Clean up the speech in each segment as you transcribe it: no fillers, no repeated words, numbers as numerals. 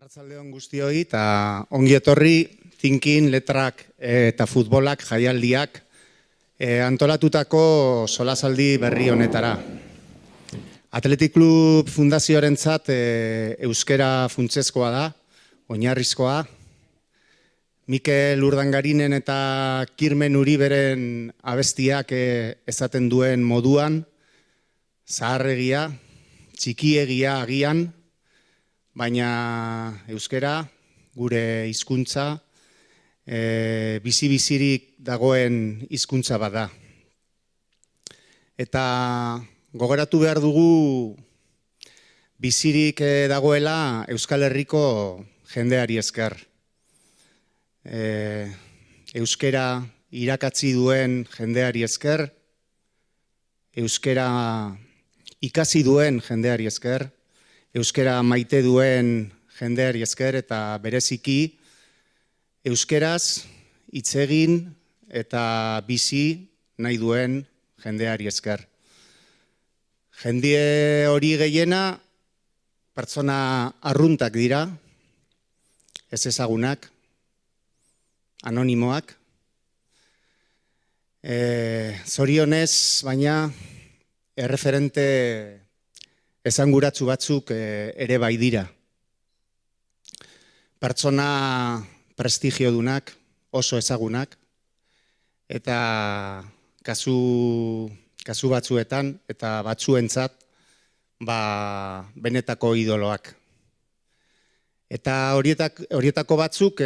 Arratsaldeon guztioi eta ongi etorri Thinking, letrak eta futbolak jaialdiak antolatutako solasaldi berri honetara. Athletic Club Fundazioarentzat euskera funtsezkoa da, oinarrizkoa. Mikel Urdangarinen eta Kirmen Uriberen abestiak esaten duen moduan, zaharregia, txikiegia agian, baina euskera, gure hizkuntza, bizi-bizirik dagoen hizkuntza bada. Eta gogoratu behar dugu bizirik dagoela Euskal Herriko jendeari esker. Euskera irakatsi duen jendeari esker, euskera ikasi duen jendeari esker, euskera maite duen jendeari esker eta bereziki euskeraz hitz egin eta bizi nahi duen jendeari esker. Jendie hori gehiena pertsona arruntak dira, ez ezagunak, anonimoak. Zorionez, baina erreferente esanguratsu batzuk ere bai dira. Pertsona prestigiodunak, oso ezagunak, eta kasu batzuetan eta batzuentzat benetako idoloak. Eta horietako batzuk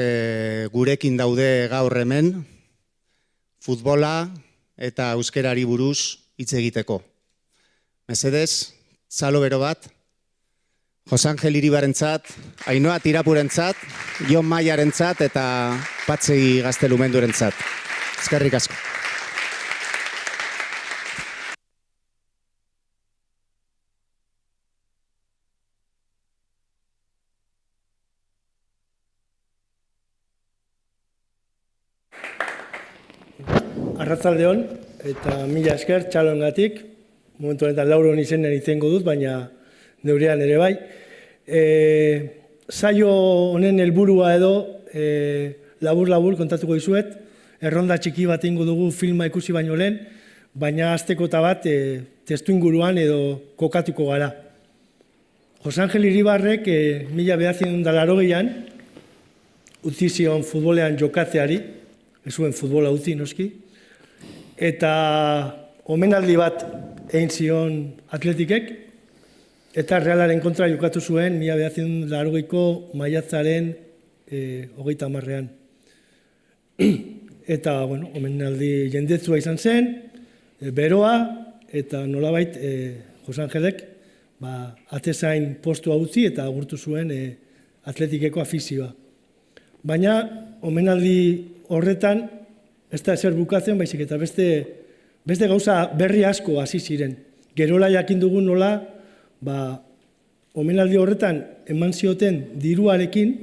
gurekin daude gaur hemen, futbola eta euskerari buruz hitz egiteko. Mesedez, zalo bero bat, Jose Angel Iribarentzat, Ainhoa Tirapurentzat, Jon Maiarentzat eta Patxi Gaztelumendurentzat. Eskerrik asko. Arratsaldeon eta mila esker txaloengatik. Momentu honetan Lauron izenen izango dut, baina neurean ere bai. Saio honen helburua edo labur-labur kontatuko dizuet. Erronda txiki bat ingo dugu filma ikusi baino lehen, baina hasteko eta bat testu inguruan edo kokatuko gara. Jose Angel Iribarrek 1980an utzi zion futbolean jokatzeari, ez zuen futbola utzi noski, eta omenaldi bat egin zion Athleticek, eta Realaren kontra jokatu zuen 1980ko maiatzaren 30an. Eta, omenaldi jendetzua izan zen, beroa, eta nolabait Jose Angelek atezain postua utzi eta agurtu zuen Athleticeko afizioa. Baina, omenaldi horretan, ez da ezer bukatzen, baizik eta beste gauza berri asko hasi ziren. Gerola jakin dugu nola, omenaldi horretan eman zioten diruarekin,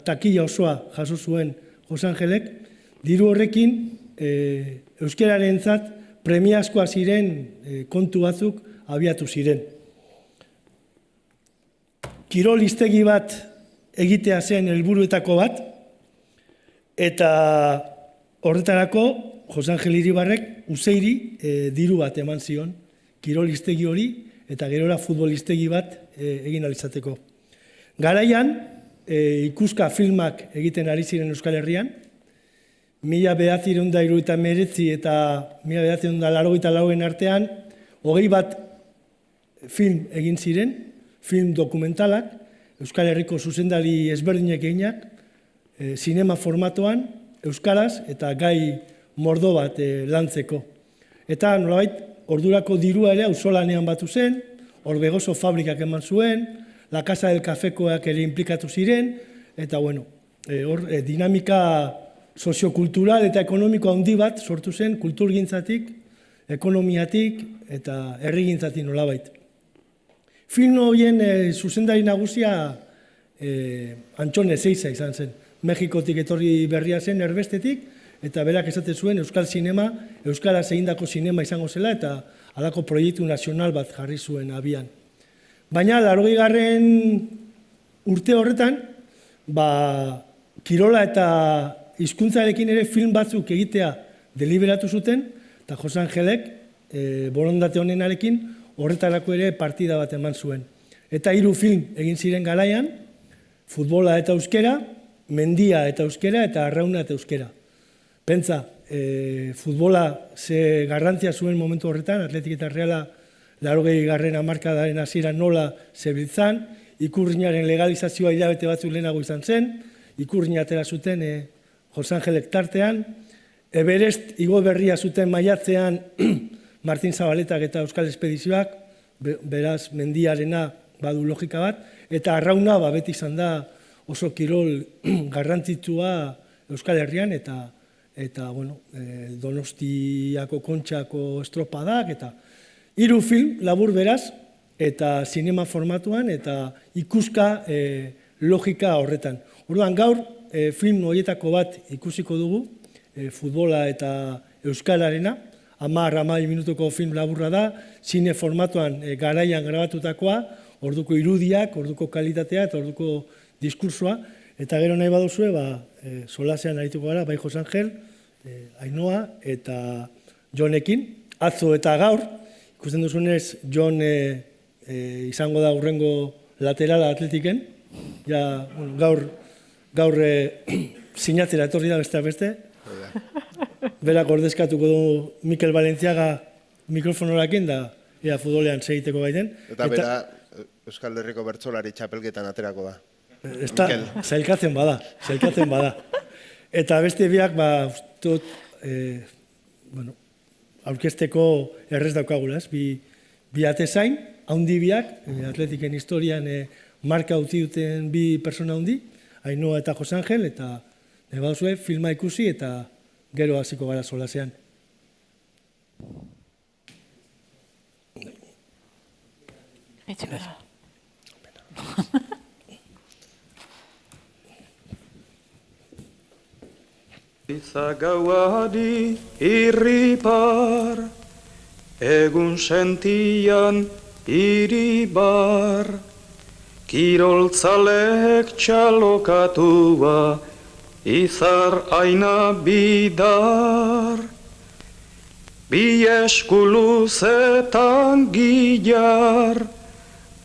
takila osoa jaso zuen Jose Angelek, diru horrekin euskerarentzat premiazkoa ziren kontu batzuk abiatu ziren. Kirol hiztegi bat egitea zen helburuetako bat, eta horretarako Jose Angel Iribarrek Useiri diru bat eman zion, kirol hiztegi hori eta gerora futbol hiztegi bat egin ahal izateko. Garaian, ikuska filmak egiten ari ziren Euskal Herrian, 1979 eta 1984 artean, 20 bat film egin ziren, film dokumentalak, Euskal Herriko zuzendari ezberdinek eginak, sinema formatoan, euskaraz eta gai mordo bat lantzeko. Eta nolabait, ordurako dirua ere auzolanean batu zen, Orbegoso fabrikak eman zuen, La Casa del Cafekoak ere implikatu ziren, eta dinamika soziokultural eta ekonomiko handi bat sortu zen kulturgintzatik, ekonomiatik eta herrigintzatik nolabait. Film horien zuzendari nagusia Antxon Ezeiza izan zen. Mexikotik etorri berria zen erbestetik, eta berak esaten zuen euskal sinema, euskaraz egindako sinema izango zela, eta halako proiektu nazional bat jarri zuen abian. Baina, 80. urte horretan, kirola eta hizkuntzarekin ere film batzuk egitea deliberatu zuten, eta Jose Angelek, borondate honenarekin, horretarako ere partida bat eman zuen. Eta 3 film egin ziren garaian, Futbola eta euskera, Mendia eta euskera, eta Arrauna eta euskera. Pentsa, futbola ze garrantzia zuen momentu horretan, Atletik eta Reala 80. hamarkadaren hasieran nola zebiltzan, ikurrinaren legalizazioa hilabete batzuk lehenago izan zen, ikurrina atera zuten Jose Angelek tartean, Everest igo berria zuten maiatzean Martin Zabaletak eta Euskal Espedizioak, beraz Mendiarena badu logika bat, eta Arrauna beti izan da oso kirol garrantzitsua Euskal Herrian, eta Donostiako Kontxako estropadak, eta 3 film labur beraz, eta sinema formatuan, eta ikuska logika horretan. Orduan gaur film horietako bat ikusiko dugu, Futbola eta Euskararena, 10-12 minutuko film laburra da, zine formatuan garaian grabatutakoa, orduko irudiak, orduko kalitatea eta orduko diskursoa, eta gero nahi baduzue, solasean arituko gara, bai Jose Angel, Ainhoa eta Jonekin, atzo eta gaur, ikusten duzunez, Jon izango da urrengo laterala Atletiken, gaur sinatzera etorri da beste, berak ordezkatuko du Mikel Balenciaga mikrofonorakin, da futbolean segiteko gaiten. Eta bera Euskal Herriko bertsolari txapelketan aterako da. Zailkatzen bada. Eta beste biak, aurkezteko errez daukagula, bi atezain, haundi biak, Atletiken historian marka utzi duten bi persona haundi, Ainhoa eta Jose Angel, eta baduzue filma ikusi eta gero hasiko gara solasean. Izagauadi irripar, egun sentian iribar, kiroltzalek txalokatua, izar aina bidar, bi eskuluzetan gilar,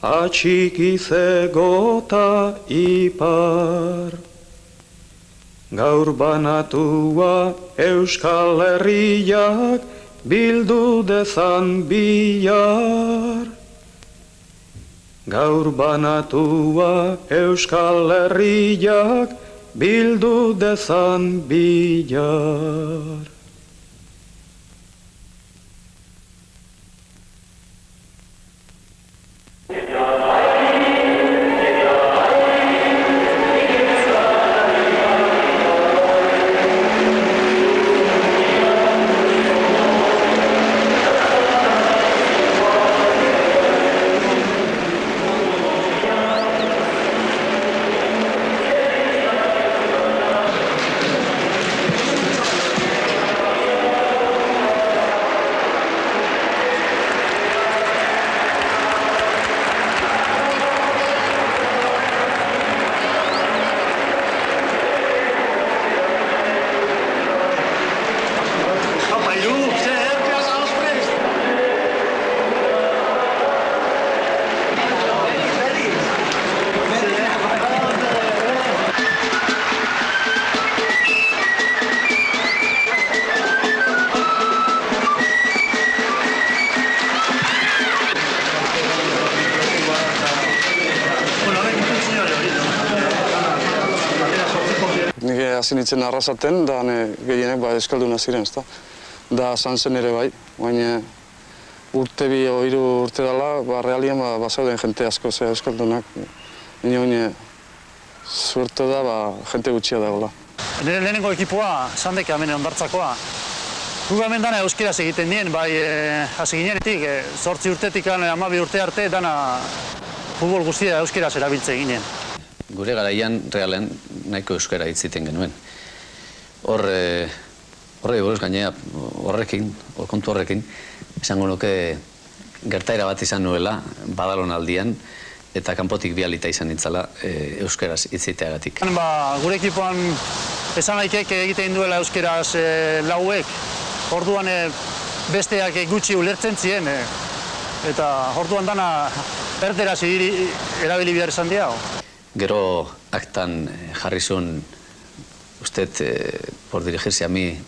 atxikizegota ipar. Gaur banatua Euskal Herriak bildu dezan bihar. Gaur banatua Euskal Herriak bildu dezan bihar. Hasi nintzen arrasaten, da gehienek euskalduna ziren, ezta. Da Sansen ere bai, baina urte bi o 3 urte dela, realian bazauden jente asko euskaldunak. Baina suerte da, jente gutxia dagoela. Nire lehenengo ekipoa, Sandek hemen ondartzakoa. Gu hemen dana euskeraz egiten dien, bai hasi ginenetik, 8 urtetik 12 urte arte dana futbol guztia euskeraz erabiltze ginen. Gure garaian, realen, nahiko euskara hitziten genuen. Horre buruz gainea, kontu horrekin, esango nuke gertaera bat izan nuela, badalon aldian, eta kanpotik bialita izan nintzala euskaraz itziteagatik. Gure ekipoan esan laikek egiten duela euskeraz lauek, orduan besteak gutxi ulertzen ziren, eta orduan dana erderaz erabili behar izan dira. Gero aktan jarri zuen, usted, por dirigirse a mí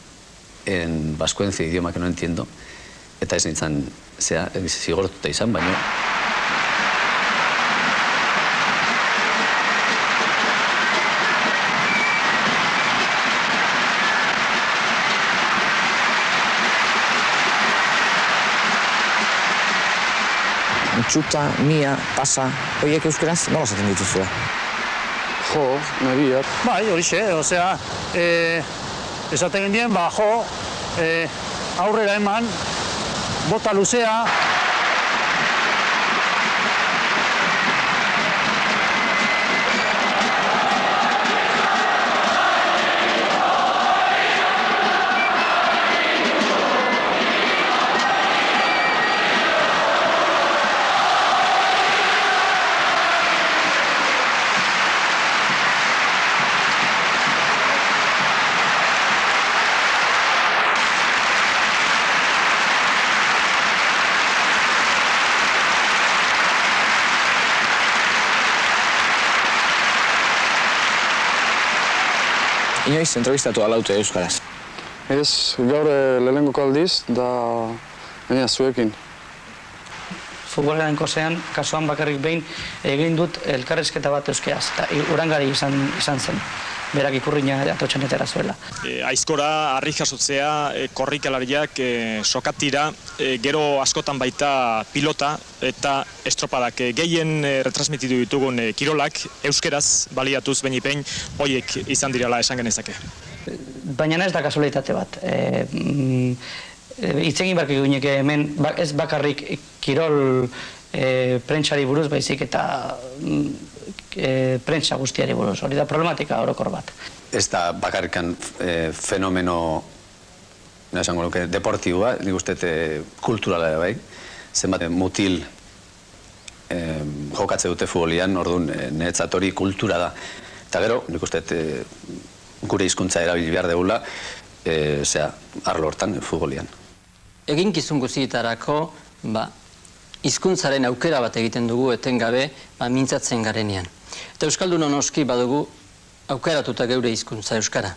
en vascuence, idioma que no entiendo, eta ez nintzen zigortuta izan, baino. Txuta, mia, pasa, horiek euskaraz nola zaten dituzua? Jo, nabiak. Bai, horixe, osea, esaten gendien, jo, aurrera eman, bota luzea. Inoiz entrevistatu alaute euskaraz? Ez, gaur lehenengoko aldiz, da gaina zuekin. Futbolaren kosean, kasuan bakarrik behin, egin dut elkarrizketa bat euskeraz, eta Urangari izan zen, berak ikurriña atotzen etera zuela. Aizkora, harri jasotzea, korrikalariak, sokatira, gero askotan baita pilota eta estropadak. Gehien retransmititu ditugun kirolak, euskeraz baliatuz benipein, horiek izan direla esan genezake. Baina ez da kasualitate bat. Itzegin barko egunek hemen, ez bakarrik kirol prentsari buruz, baizik eta prentsa guztiari buruz. Hori da problematika orokor bat. Ez da bakarrikan fenomeno, esango nuke, deportiboa, nik uste kulturala bai, zenbat mutil jokatze dute futbolian, orduan niretzat hori kultura da. Eta gero, nik uste gure hizkuntza erabili behar degula, arlo hortan, futbolian. Eginkizun guztietarako, hizkuntzaren aukera bat egiten dugu etengabe mintzatzen garenean. Eta euskaldun noski badugu aukeratuta geure hizkuntza euskara.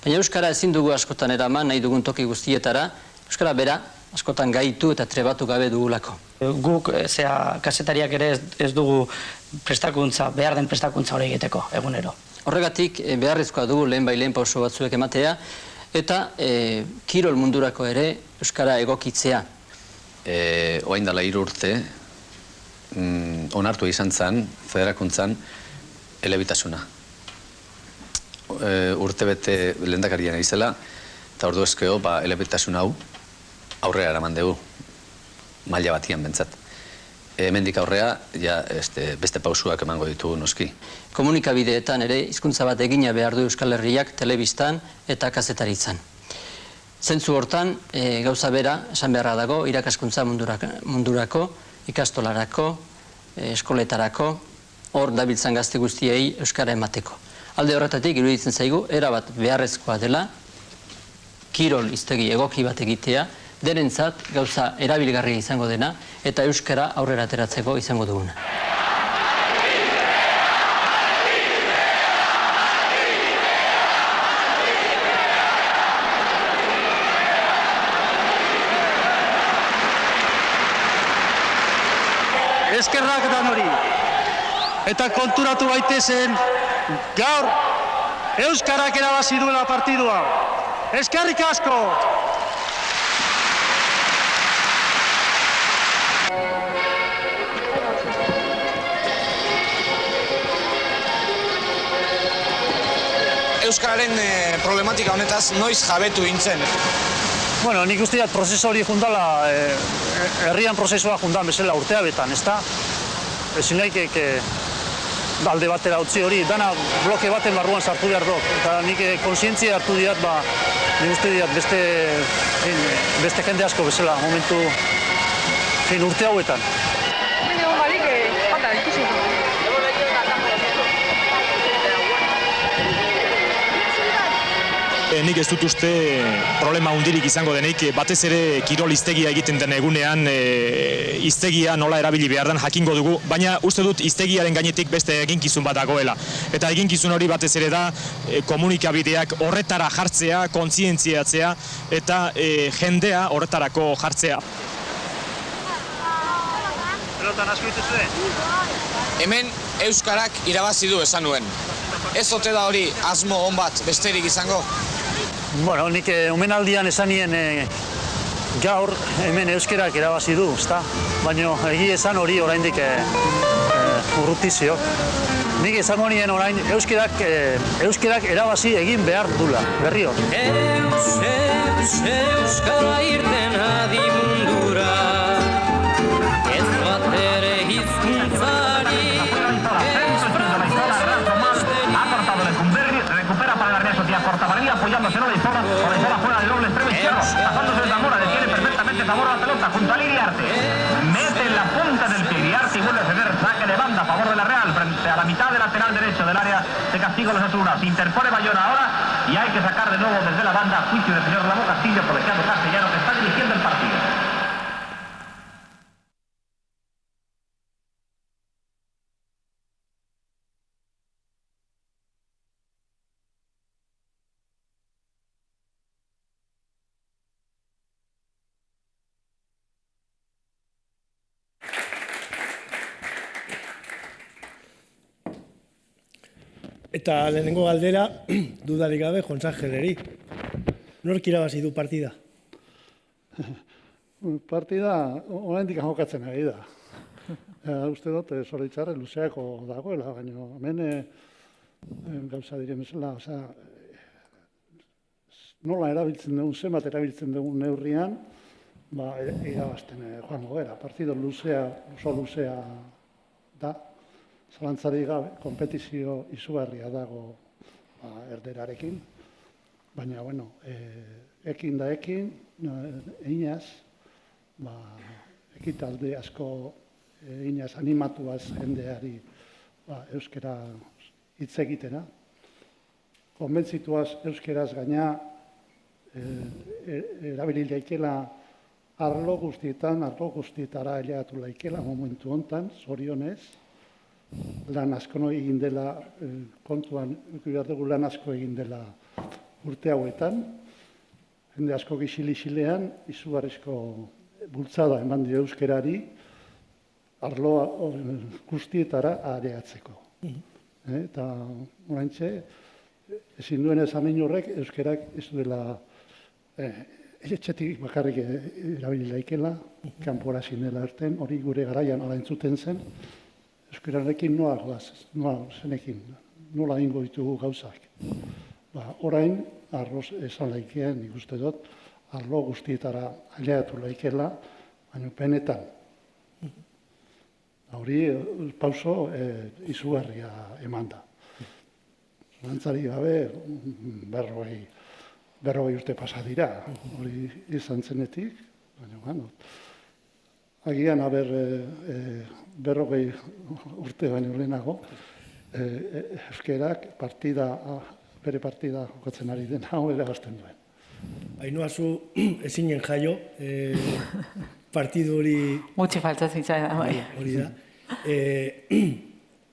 Baina euskara ezin dugu askotan eraman nahi dugun toki guztietara, euskara bera askotan gaitu eta trebatu gabe dugulako. Guk, kazetariak ere ez dugu prestakuntza, behar den prestakuntza hori egiteko, egunero. Horregatik beharrezkoa dugu lehen pauso batzuek ematea, eta kirol mundurako ere euskara egokitzea. Oain dela 3 urte, onartu izan zen, federakuntzan, elebitasuna. Urtebete lehendakarian izela, eta ordu ezkeo, elebitasun hau aurrera eraman dugu, maila batian bentsat. Hemendik aurrea, beste pausuak emango ditugu noski. Komunikabideetan ere hizkuntza bat egina behar du Euskal Herriak telebistan eta kazetaritzan. Zentzu hortan, gauza bera, esan beharra dago, irakaskuntza mundurako, ikastolarako, eskoletarako, hor dabiltzan gazte guztiei euskara emateko. Alde horretatik, iruditzen zaigu, erabat beharrezkoa dela, kirol hiztegi egoki bat egitea, denentzat gauza erabilgarria izango dena, eta euskara aurrera ateratzeko izango duguna. Eskerrak dan hori. Eta konturatu baitezen, gaur euskarak erabazi duela partidua. Eskerrik asko! Euskararen problematika honetaz noiz jabetu hintzen? Bueno, nik uste dut prozesu hori jundala, herrian prozesua jundan bezala urtea betan, ezta? Ezin laikek alde batera utzi hori, dana bloke baten barruan sartu behar dok. Eta nik konsientzia hartu diat, nik uste dut beste jende asko bezala, momentu urte hauetan. Baina, ikusi. nik ez dut uste problema hundirik izango denik, batez ere kirol hiztegia egiten den egunean hiztegia nola erabili behar den jakingo dugu, baina uste dut hiztegiaren gainetik beste eginkizun bat dagoela. Eta eginkizun hori batez ere da komunikabideak horretara jartzea, kontzientziatzea eta jendea horretarako jartzea. Pelotan asko dituzue? Hemen euskarak irabazi du esan nuen. Ez ote da hori asmo on bat besterik izango? Bueno, nik omenaldian esan nien gaur hemen euskerak irabazi du, ezta? Baina egi esan hori oraindik urrutizio. Nik esango nien orain euskerak erabazi egin behar dula, berri hor. Euskara irten adi mundura, ez bat ere hizkuntzari. Cortabarría apoyándose de Izola, por Izola fuera del doble extremo izquierdo, pasándose de Zamora, detiene perfectamente Zamora la pelota junto a Iriarte, mete en la punta del pie Iriarte y vuelve a ceder, saque de banda a favor de la Real, frente a la mitad del lateral derecho del área de castigo de los Osasuna. Se interpone Bayona ahora y hay que sacar de nuevo desde la banda, juicio del señor Ramo Castillo, colegiado castellano que está dirigiendo el partido. Eta lehenengo galdera, dudarik gabe, Jon Sangeleri. Nork irabazi du partida? Partida, oraindik jokatzen ari da. Uste dut, zoritxarre luzeako dagoela, baina hemen gauza diren bezala, nola erabiltzen dugun, zenbat erabiltzen dugun neurrian, irabazten joango gara. Partido luzea, oso luzea da. Zalantzari gabe, kompetizio izugarria dago erderarekin, baina, ekin da ekin, einaz, ekitalde asko einaz animatuaz jendeari euskera hitz egitena, konbentzituaz euskeraz gaina erabili daikela arlo guztietara ailegatu daikela momentu hontan, zorionez, lan asko egin dela, kontuan behar dugu lan asko egin dela urte hauetan, jende asko gixilixilean, izugarrizko bultzada eman dio euskerari, arlo guztietara areatzeko. Eta oraintxe, ezin duen esan horrek, euskerak ez duela etxetik bakarrik erabili daikela, kanpora zinela erten, hori gure garaian ala entzuten zen, euskararekin nola zenekin, nola ingo ditugu gauzak. Orain, arroz esan laikean, nik uste dut, arlo guztietara ailegatu laikela, baina penetan. Hori pauso izugarria eman da. Zantzari gabe, 40 urte pasa dira, hori izan zenetik, baina, agian, 40 urte baino lehenago, euskerak bere partida jokatzen ari den hau eragazten duen. Ainhoa zu ezinen jaio, partidu hori... Gutxi faltatzen zaidan, bai. Hori da.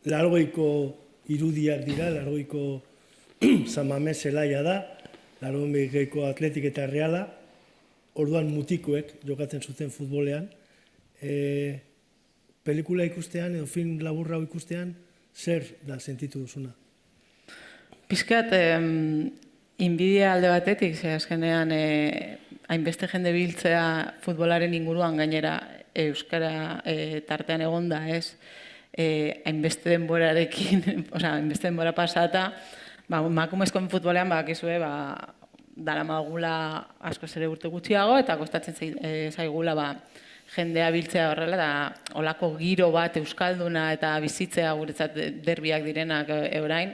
80ko irudiak dira, 80ko San Mamés zelaia da, 80ko Atletik eta Reala, orduan mutikoek jokatzen zuten futbolean. Pelikula ikustean edo film laburra ikustean, zer da sentitu duzuna? Pizkat, inbidia alde batetik, azkenean hainbeste jende biltzea futbolaren inguruan gainera euskara tartean egonda, ez? Hainbeste denborarekin, hainbeste denbora pasata, emakumezkoen futbolean bakizue, dara magula asko zere urte gutxiago, eta kostatzen zaigula jendea biltzea horrela, eta olako giro bat euskalduna eta bizitzea guretzat derbiak direnak orain,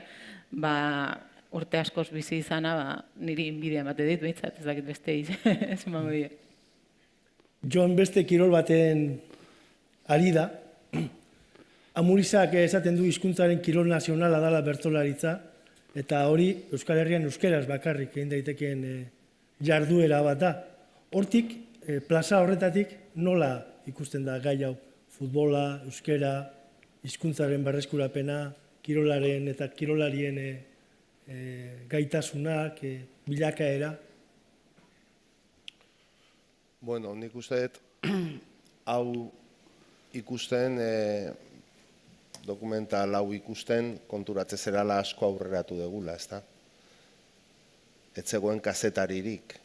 urte askoz bizi izana, niri inbidia bate dit, behitzat, ez dakit beste ez emango die. Jon beste kirol baten ari da, Amurizak esaten du hizkuntzaren kirol nazionala dela bertsolaritza, eta hori Euskal Herrian euskeraz bakarrik egin daitekeen jarduera bat da. Hortik, plaza horretatik nola ikusten da gai hau? Futbola, euskera, hizkuntzaren berreskurapena, kirolaren eta kirolarien gaitasunak, bilakaera? Bueno, nik uste dut, hau ikusten, dokumental hau ikusten, konturatze zerala asko aurreratu degula, ezta? Ez zegoen kazetaririk.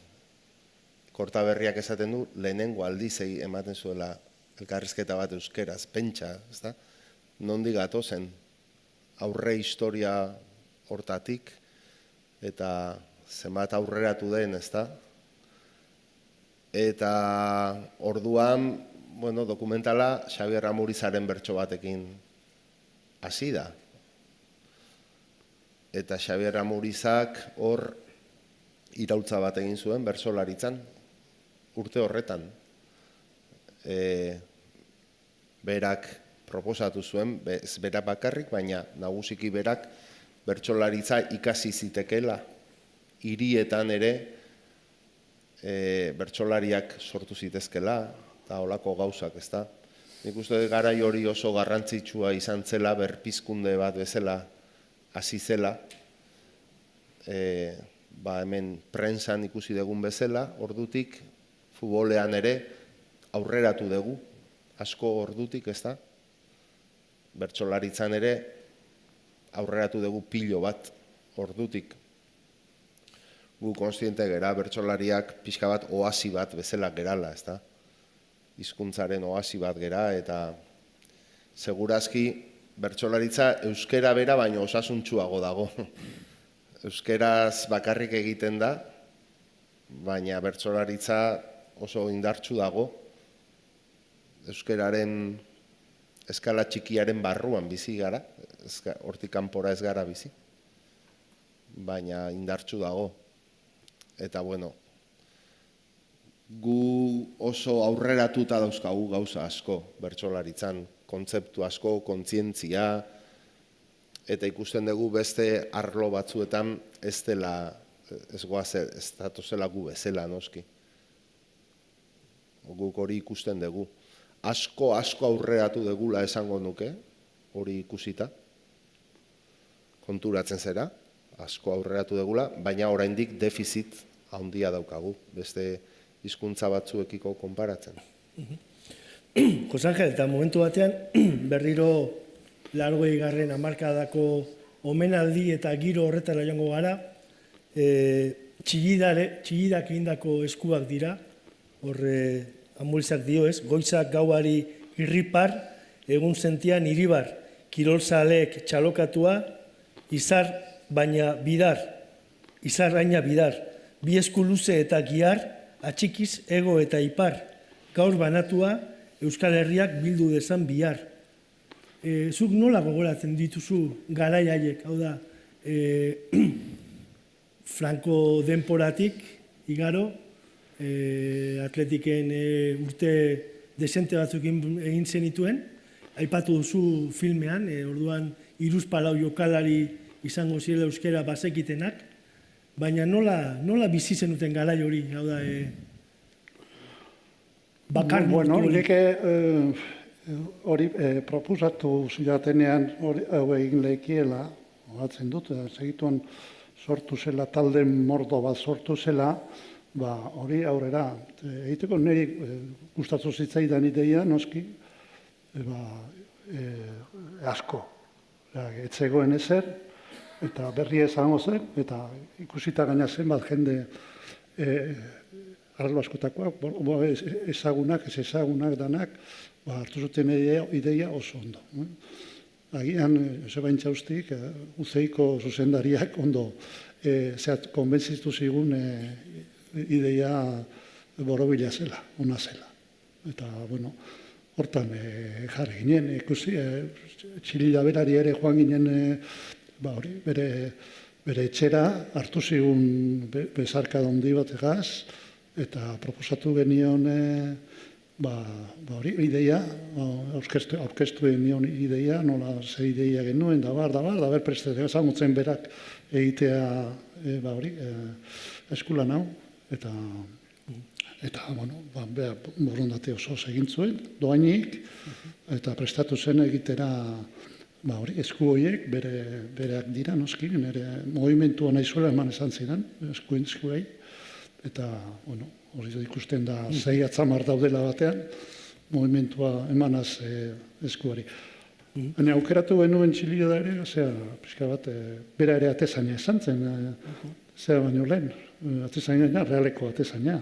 Kortaberriak esaten du, lehenengo aldizei ematen zuela elkarrizketa bat euskeraz, pentsa, ezta? Nondik gatozen aurre historia hortatik, eta zenbat aurreratu den, ezta? Eta orduan, bueno, dokumentala Xabier Amurizaren bertso batekin hasi da. Eta Xabier Amurizak hor iraultza bat egin zuen bertsolaritzan, urte horretan. Berak proposatu zuen, ez berak bakarrik, baina nagusiki berak bertsolaritza ikasi zitekela. Hirietan ere bertsolariak sortu zitezkela, eta holako gauzak, ezta? Nik uste garai hori oso garrantzitsua izan zela, berpizkunde bat bezala hasi zela, hemen prentsan ikusi dugun bezala, ordutik, futbolean ere aurreratu dugu, asko ordutik, ezta? Bertsolaritzan ere aurreratu dugu pilo bat ordutik. Gu konstiente gera, bertsolariak pixka bat oasi bat bezala gerala, ezta? Hizkuntzaren oasi bat gera, eta segurazki bertsolaritza euskera bera baino osasuntsuago dago. Euskeraz bakarrik egiten da, baina bertsolaritza oso indartsu dago. Euskeraren eskala txikiaren barruan bizi gara, hortik kanpora ez gara bizi, baina indartsu dago. Eta, bueno, gu oso aurreratuta dauzkagu gauza asko, bertsolaritzan, kontzeptu asko, kontzientzia, eta ikusten dugu beste arlo batzuetan ez datozela gu bezala, noski. Guk hori ikusten dugu. Asko aurreratu dugula esango nuke, hori ikusita, konturatzen zera, asko aurreratu dugula, baina oraindik defizit handia daukagu, beste hizkuntza batzuekiko konparatzen. Jose Angel, eta momentu batean, berriro 80. hamarkadako omenaldi eta giro horretara joango gara, txillidak egindako eskuak dira, horre Amurizak dio ez, goizak gauari irripar, egun sentian iribar, kirolzaleek txalokatua, izar baina bidar, bi esku luze eta giar, atxikiz ego eta ipar, gaur banatua Euskal Herriak bildu dezan bihar. Zuk nola gogoratzen dituzu garai haiek, hau da, Franco denporatik, igaro, atletiken urte desente batzuk egin zenituen, aipatu duzu filmean, orduan hiruzpalau jokalari izango zirela euskera bazekitenak, baina nola bizi zenuten garai hori, hau da, bakar bueno, hori? Hori proposatu zidatenean hau egin lekiela, batzen dut, segituan sortu zela, talde mordo bat sortu zela, hori aurrera. Egiteko niri gustatu zitzaidan ideia, noski, asko. Etzegoen ezer, eta berri ezango zen, eta ikusita gaina zenbat jende arlo askotakoak, ezagunak, ez ezagunak danak, hartu zuten ideia oso ondo. Agian, Josebain Txaustik, Uzeiko zuzendariak ondo konbentzitu zigun ideia borobila zela, ona zela. Eta, bueno, hortan jarri ginen, ikusi, txilila berari ere joan ginen, bere etxera hartu zigun bezarka dondi bat egaz, eta proposatu genion ideia, aurkeztu genion ideia, nola ze ideia genuen, da ber prestatzen, ezagutzen berak egitea eskulan hau, eta borondate oso egin zuen, doainik, eta prestatu zen egitera esku horiek bereak dira, noski, nire movimentua nahi zuela eman esan ziren, eskuei, eta hori ikusten da 6 atzamar daudela batean, movimentua emanaz eskuari. Baina aukeratu genuen Txilio da ere, pixka bat, bera ere atezaina esan zen, baino lehen, atezaina, realeko atezaina.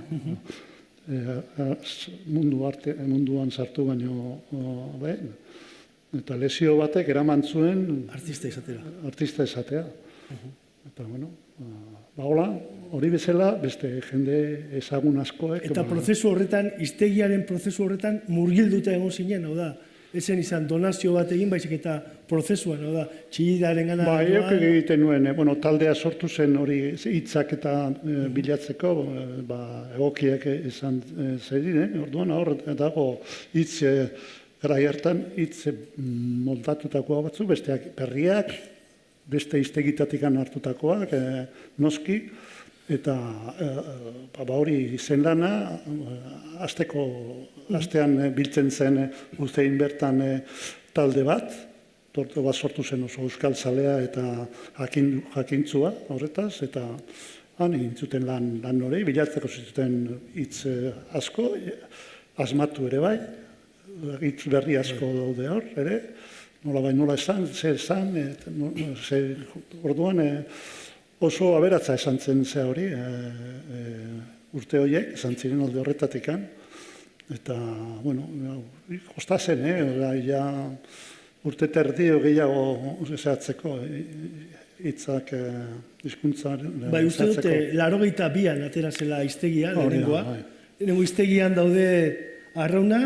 Munduan sartu baino lehen. Eta lesio batek eraman zuen... Artista izatea. Eta, hola, hori bezala, beste jende ezagun askoek... Eta prozesu horretan, hiztegiaren prozesu horretan, murgilduta egon zinen, hau da? Ezen izan donazio bat egin, baizik eta prozesuan, hau da, Txillidaren gana... Iok egiten nuen, taldea sortu zen hori hitzak eta bilatzeko, egokiak izan zedin, orduan hor dago hitz garai hartan, hitz moldatutakoa batzu, besteak berriak, beste hiztegitatik hartutakoak, noski, eta hori zen lana, astean biltzen zen ustein bertan talde bat sortu zen oso euskal zalea eta jakintzua horretaz, eta han egin zuten lan hori, bilatzeko zuten hitz asko, asmatu ere bai, hitz berri asko daude hor, ere, nola esan, zer esan, orduan oso aberatza esan zen ze hori, urte horiek, esan ziren alde horretatikan, eta, kosta zen, urte terdio gehiago zehatzeko, hitzak hizkuntzaren zehatzeko. Bai, uste dute, 82an atera zela hiztegia, lehenengoa. Lehenengo hiztegian daude arrauna,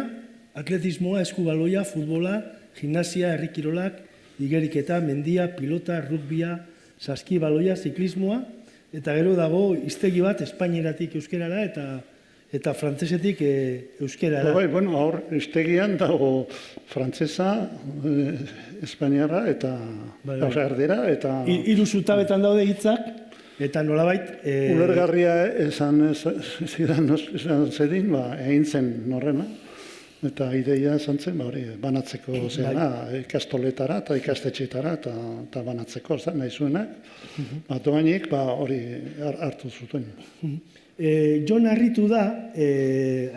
atletismoa, eskubaloia, futbola, gimnasia, herrikirolak, igeriketa, mendia, pilota, rugbia, saskibaloia, ziklismoa, eta gero dago hiztegi bat espainieratik euskerara eta frantzesetik euskerara. Hor hiztegian dago frantzesa, espainiara eta erdera. Hiru zutabetan daude hitzak, eta nolabait... Ulergarria esan zedin, egin zen norrena. Eta ideia esan zen, banatzeko ikastoletara eta ikastetxetara eta banatzeko nahi zuenak. Doainik hori hartu zuten. Jon harritu da,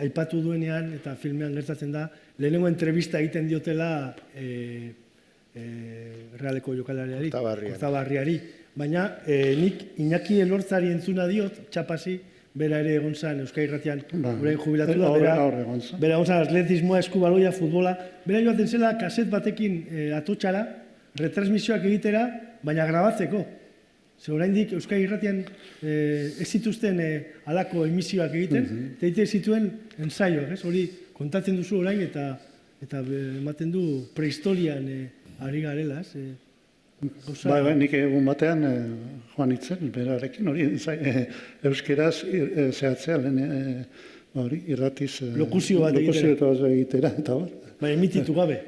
aipatu duenean eta filmean gertatzen da, lehenengo entrevista egiten diotela Realeko jokalariari, Kortabarriari. Baina nik Iñaki Elortzari entzuna diot, txapasi, bera ere egon zen Euskal Irratian, orain jubilatu da, bera egon zen atletismoa, eskubaloia, futbola, bera joaten zela kaset batekin atotxara, retransmisioak egitera, baina grabatzeko. Ze oraindik Euskal Irratian ez zituzten halako emisioak egiten, eta egiten zituen ensaioak, hori kontatzen duzu orain, eta ematen du prehistorian ari garela, Nik egun batean joan itzen, berarekin, hori euskeraz zehatzea, irratiz... Lokuzio bat egitera, eta hor. Baina emititu gabe.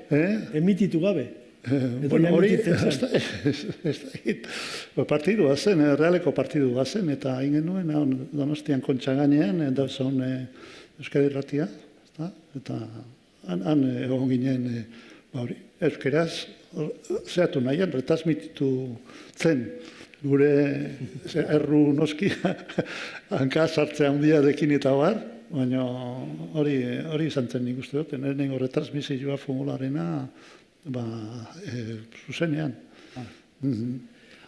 Emititu gabe. Hori, ez da egit. Partidua zen, Realeko partidua zen, eta hain genuen, Donostian Kontxa gainean, dauzun Euskal Irratia, eta han egon ginen, euskeraz, zehatu nahian, retransmititu zen gure erru noski hanka sartzea handia dekin eta bar, baina hori izan zen nik uste dut, nengo retransmisioa formularena zuzenean.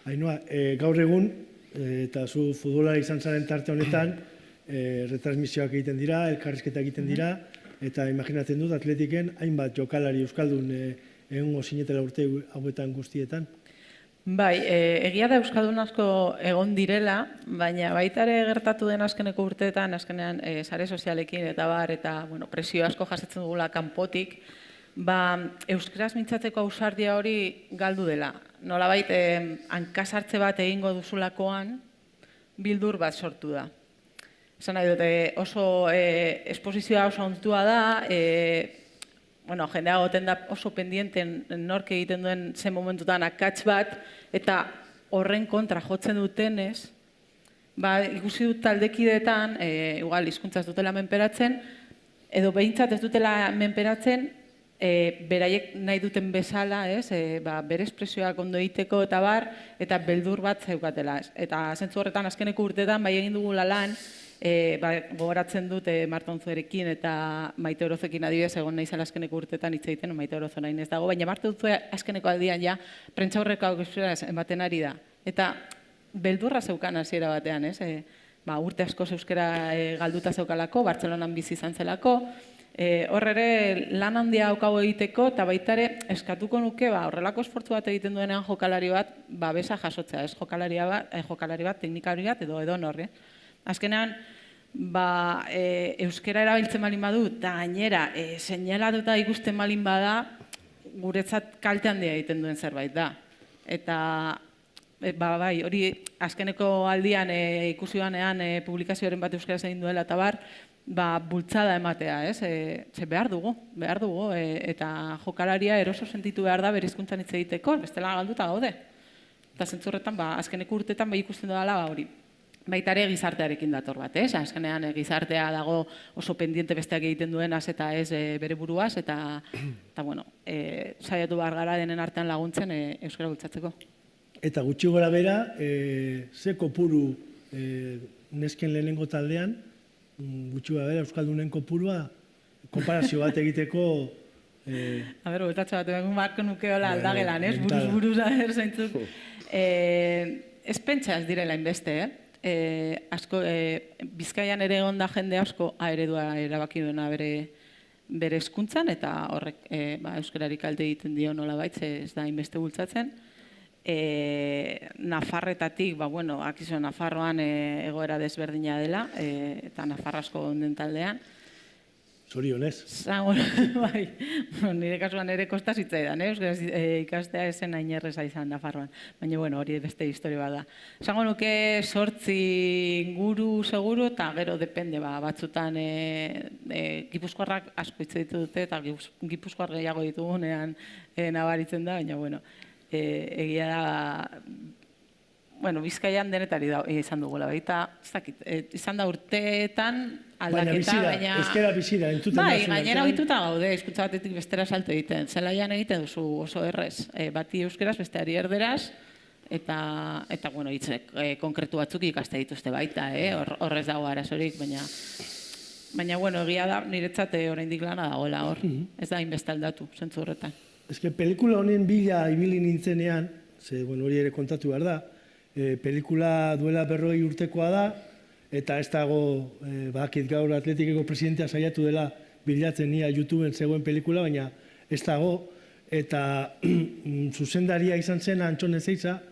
Ainhoa, gaur egun, eta zu futbolari izan zaren tarte honetan, retransmisioak egiten dira, elkarrizketa egiten dira, eta imaginatzen dut atletiken hainbat jokalari euskaldun egongo zinetela urte hauetan guztietan? Bai, egia da euskaldun asko egon direla, baina baita ere gertatu den azkeneko urteetan, azkenean sare sozialekin eta presio asko jasotzen dugula kanpotik, euskaraz mintzatzeko ausardia hori galdu dela. Nolabait, hankasartze bat egingo duzulakoan, bildur bat sortu da. Esan nahi dute, oso esposizioa oso ontua da, jendea goten da oso pendienten nork egiten duen zen momentutan akats bat, eta horren kontra jotzen dutenez, ikusi dut taldekideetan, igual hizkuntza ez dutela menperatzen, edo behintzat ez dutela menperatzen, beraiek nahi duten bezala, bere espresioak ondo egiteko eta bar, eta beldur bat zeukatela. Eta zentzu horretan azkeneko urteetan, bai egin dugula lan, gogoratzen dut Marta Unzuerekin eta Maite Orozekin adibidez egon nahi zela azkeneko urteetan hitz egiten, Maite Orozo nahi ez dago, baina Marta Unzue azkeneko aldian ja prentsa horreko euskaraz ematen ari da. Eta beldurra zeukan hasiera batean, urte asko euskara galduta zeukalako, Bartzelonan bizi izan zelako, hor ere lan handia daukago egiteko eta baita ere eskatuko nuke horrelako esfortzu bat egiten duenean jokalari bat babesa jasotzea, ez jokalari bat, teknikari bat edo norri. Azkenean, euskara erabiltzen balin badu, eta gainera, seinalatuta ikusten balin bada, guretzat kalte handia egiten duen zerbait da. Eta, hori, azkeneko aldian ikusi banean publikazioaren bat euskaraz egin duela eta bar, bultzada ematea, ez? Ze behar dugu, eta jokalaria eroso sentitu behar da bere hizkuntzan hitz egiteko, bestela galduta gaude. Eta zentzurretan, azkeneko urtetan ikusten dudala hori. Baita ere gizartearekin dator bat, azkenean gizartea dago oso pendiente besteak egiten duenaz eta ez bere buruaz, eta saiatu behar gara denen artean laguntzen euskara bultzatzeko. Eta gutxi gora bera, ze kopuru nesken lehenengo taldean, gutxi gora bera euskaldunen kopurua, konparazio bat egiteko... Betatxo bat, egun barko nukeola aldagelan, buruz zeintzuk. Ez pentsa ez direla inbeste, Bizkaian ere egon da jende asko eredua erabaki duena bere hezkuntzan eta horrek euskararik kalte egiten dio nolabait, ez da inbeste bultzatzen. Nafarretatik, akizu Nafarroan egoera desberdina dela eta Nafarra asko onden taldean. Zorionez. Nire kasuan ere kosta zitzaidan, euskaraz ikastea esen hain erreza izan Nafarroan. Baina, hori beste historia bat da. Esango nuke 8 inguru seguru eta gero depende, batzutan gipuzkoarrak asko hitz ditu dute eta gipuzkoar gehiago ditugunean nabaritzen da, baina, egia da... Bizkaian denetari izan dugula, izan da urteetan aldaketa, baina... Euskara bizira, entzuten da zuen. Gainera ohituta gaude, hizkuntza batetik bestera salto egiten. Zelaian egiten duzu oso errez. Bati euskaraz, besteari erderaz, eta hitzek konkretu batzuk ikaste dituzte baita, horrez dago arazorik, baina egia da, niretzat oraindik lana dagoela hor. Ez da inbeste aldatu, zentzu horretan. Ez que pelikula honen bila ibili nintzenean, hori ere kontatu behar da, pelikula duela 40 urtekoa da, eta ez dago, bakit gaur Atletikeko presidentea saiatu dela bilatzen nia YouTubeen zegoen pelikula, baina ez dago, eta zuzendaria izan zen Antxon Ezeiza,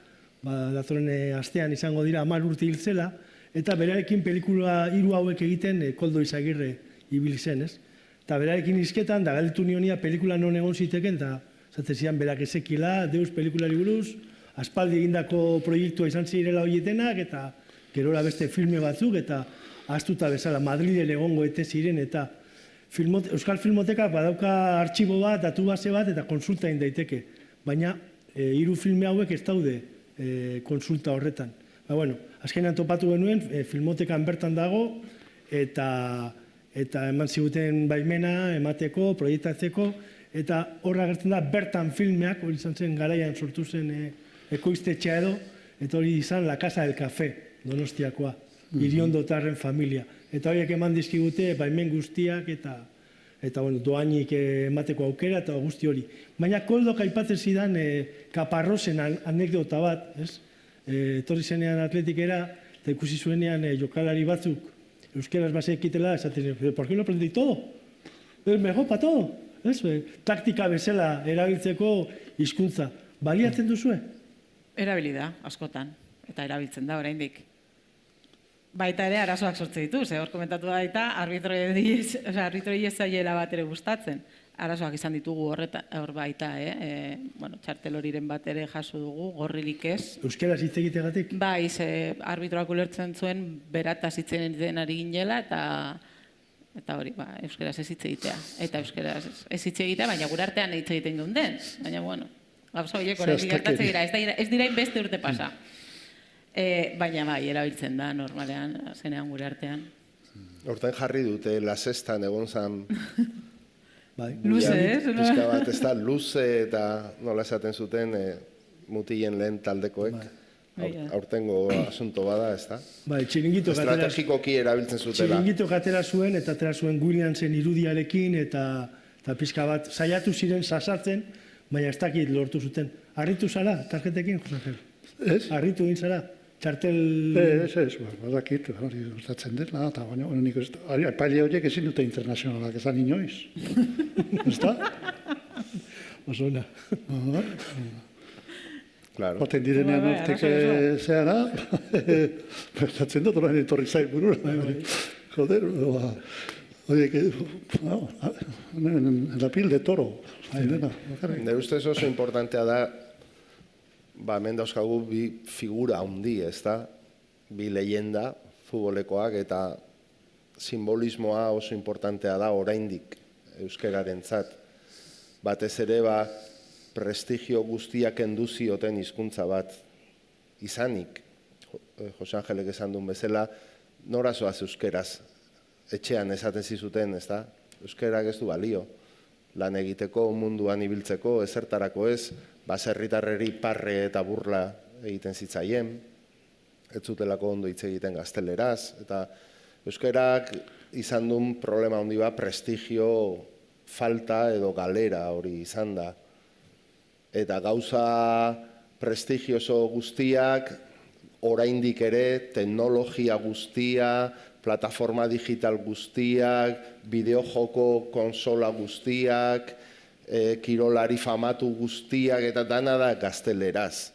datorren astean izango dira 10 urte hil zela, eta berarekin pelikula 3 hauek egiten Koldo Izagirre ibili zen, ez? Eta berarekin hizketan, da galdetu nionia pelikula non egon ziteken, eta zaten zian berak ezekila, deus pelikulari buruz, aspaldi egindako proiektua izan zirela horietenak, eta gerora beste filme batzuk, eta ahaztuta bezala Madrilen egongo ete ziren, eta Euskal Filmotekak badauka artxibo bat, datu base bat, eta konsulta egin daiteke. Baina 3 filme hauek ez daude konsulta horretan. Azkenean topatu genuen, Filmotekan bertan dago, eta eman ziguten baimena, emateko, proiektatzeko, eta horra gertzen da bertan filmeak, hori izan zen garaian sortu zen ekoiztetxea edo, eta hori izan La Casa del Café, Donostiakoa, Iriondotarren familia. Eta horiek eman dizkigute baimen guztiak eta doainik emateko aukera eta guzti hori. Baina Koldok aipatzen zidan Kaparrosen anekdota bat, etorri zenean Atletikera, eta ikusi zuenean jokalari batzuk euskeraz bazekitela, esaten, ¿por qué no aprendí todo? Mejor para todo. Taktika bezala erabiltzeko hizkuntza. Baliatzen duzue? Erabili da, askotan, eta erabiltzen da oraindik. Baita ere arazoak sortzen ditu, hor komentatu baita, arbitroi ez zaiela bat ere gustatzen. Arazoak izan ditugu hor baita, txartel horiren bat ere jaso dugu, gorrilik ez. Euskeraz hitz egitegatik? Bai, arbitroak ulertzen zuen berataz hitz egiten ari ginela, eta hori, euskeraz ez hitz egitea. Eta euskeraz ez hitz egitea, baina gure artean hitz egiten geunden. Baina, Gauza horiek oraindik gertatzen dira, ez dira inbeste urte pasa. Baina bai, erabiltzen da normalean, zenean gure artean. Horten jarri dute, la sextan egon zan... Luze, ez? Pizka bat, ez da, luze eta nola esaten zuten mutilen lehen taldekoek. Aurtengo asunto bada, ez da? Bai, txiringito katera... Estrategikoki erabiltzen zutela. Txiringito katera zuen, eta atera zuen Williamsen irudiarekin, eta pizka bat saiatu ziren sasartzen, baina ez dakit lortu zuten. Arritu zara, tarjetekin, Josangel? Ez? Arritu egin zara? Txartel... Ez, badakit, hori gustatzen dela, eta nik ez da, epaile horiek ezin dute internazionalak ezan inoiz. Ez da? Osona. Claro. Baten direnean urteke zehara, bertatzen dut, orain etorri zai burura. Joder, horiek, la pil de toro. Nire ustez oso importantea da, hemen dauzkagu bi figura handi, ez da? Bi leyenda futbolekoak eta simbolismoa oso importantea da oraindik euskararentzat. Batez ere, prestigio guztiak enduzioten hizkuntza bat izanik, Jose Angelek esan duen bezala, nora zoaz euskeraz etxean esaten zizuten, ez da? Euskerak ez du balio, lan egiteko, munduan ibiltzeko, ezertarako ez, baserritarreri parre eta burla egiten zitzaien, ez zutelako ondo hitz egiten gazteleraz, eta euskerak izan duen problema handi bat, prestigio falta edo galera hori izan da. Eta gauza prestigioso guztiak, oraindik ere, teknologia guztia, plataforma digital guztiak, bideojoko konsola guztiak, kirolari famatu guztiak, eta dana da gazteleraz.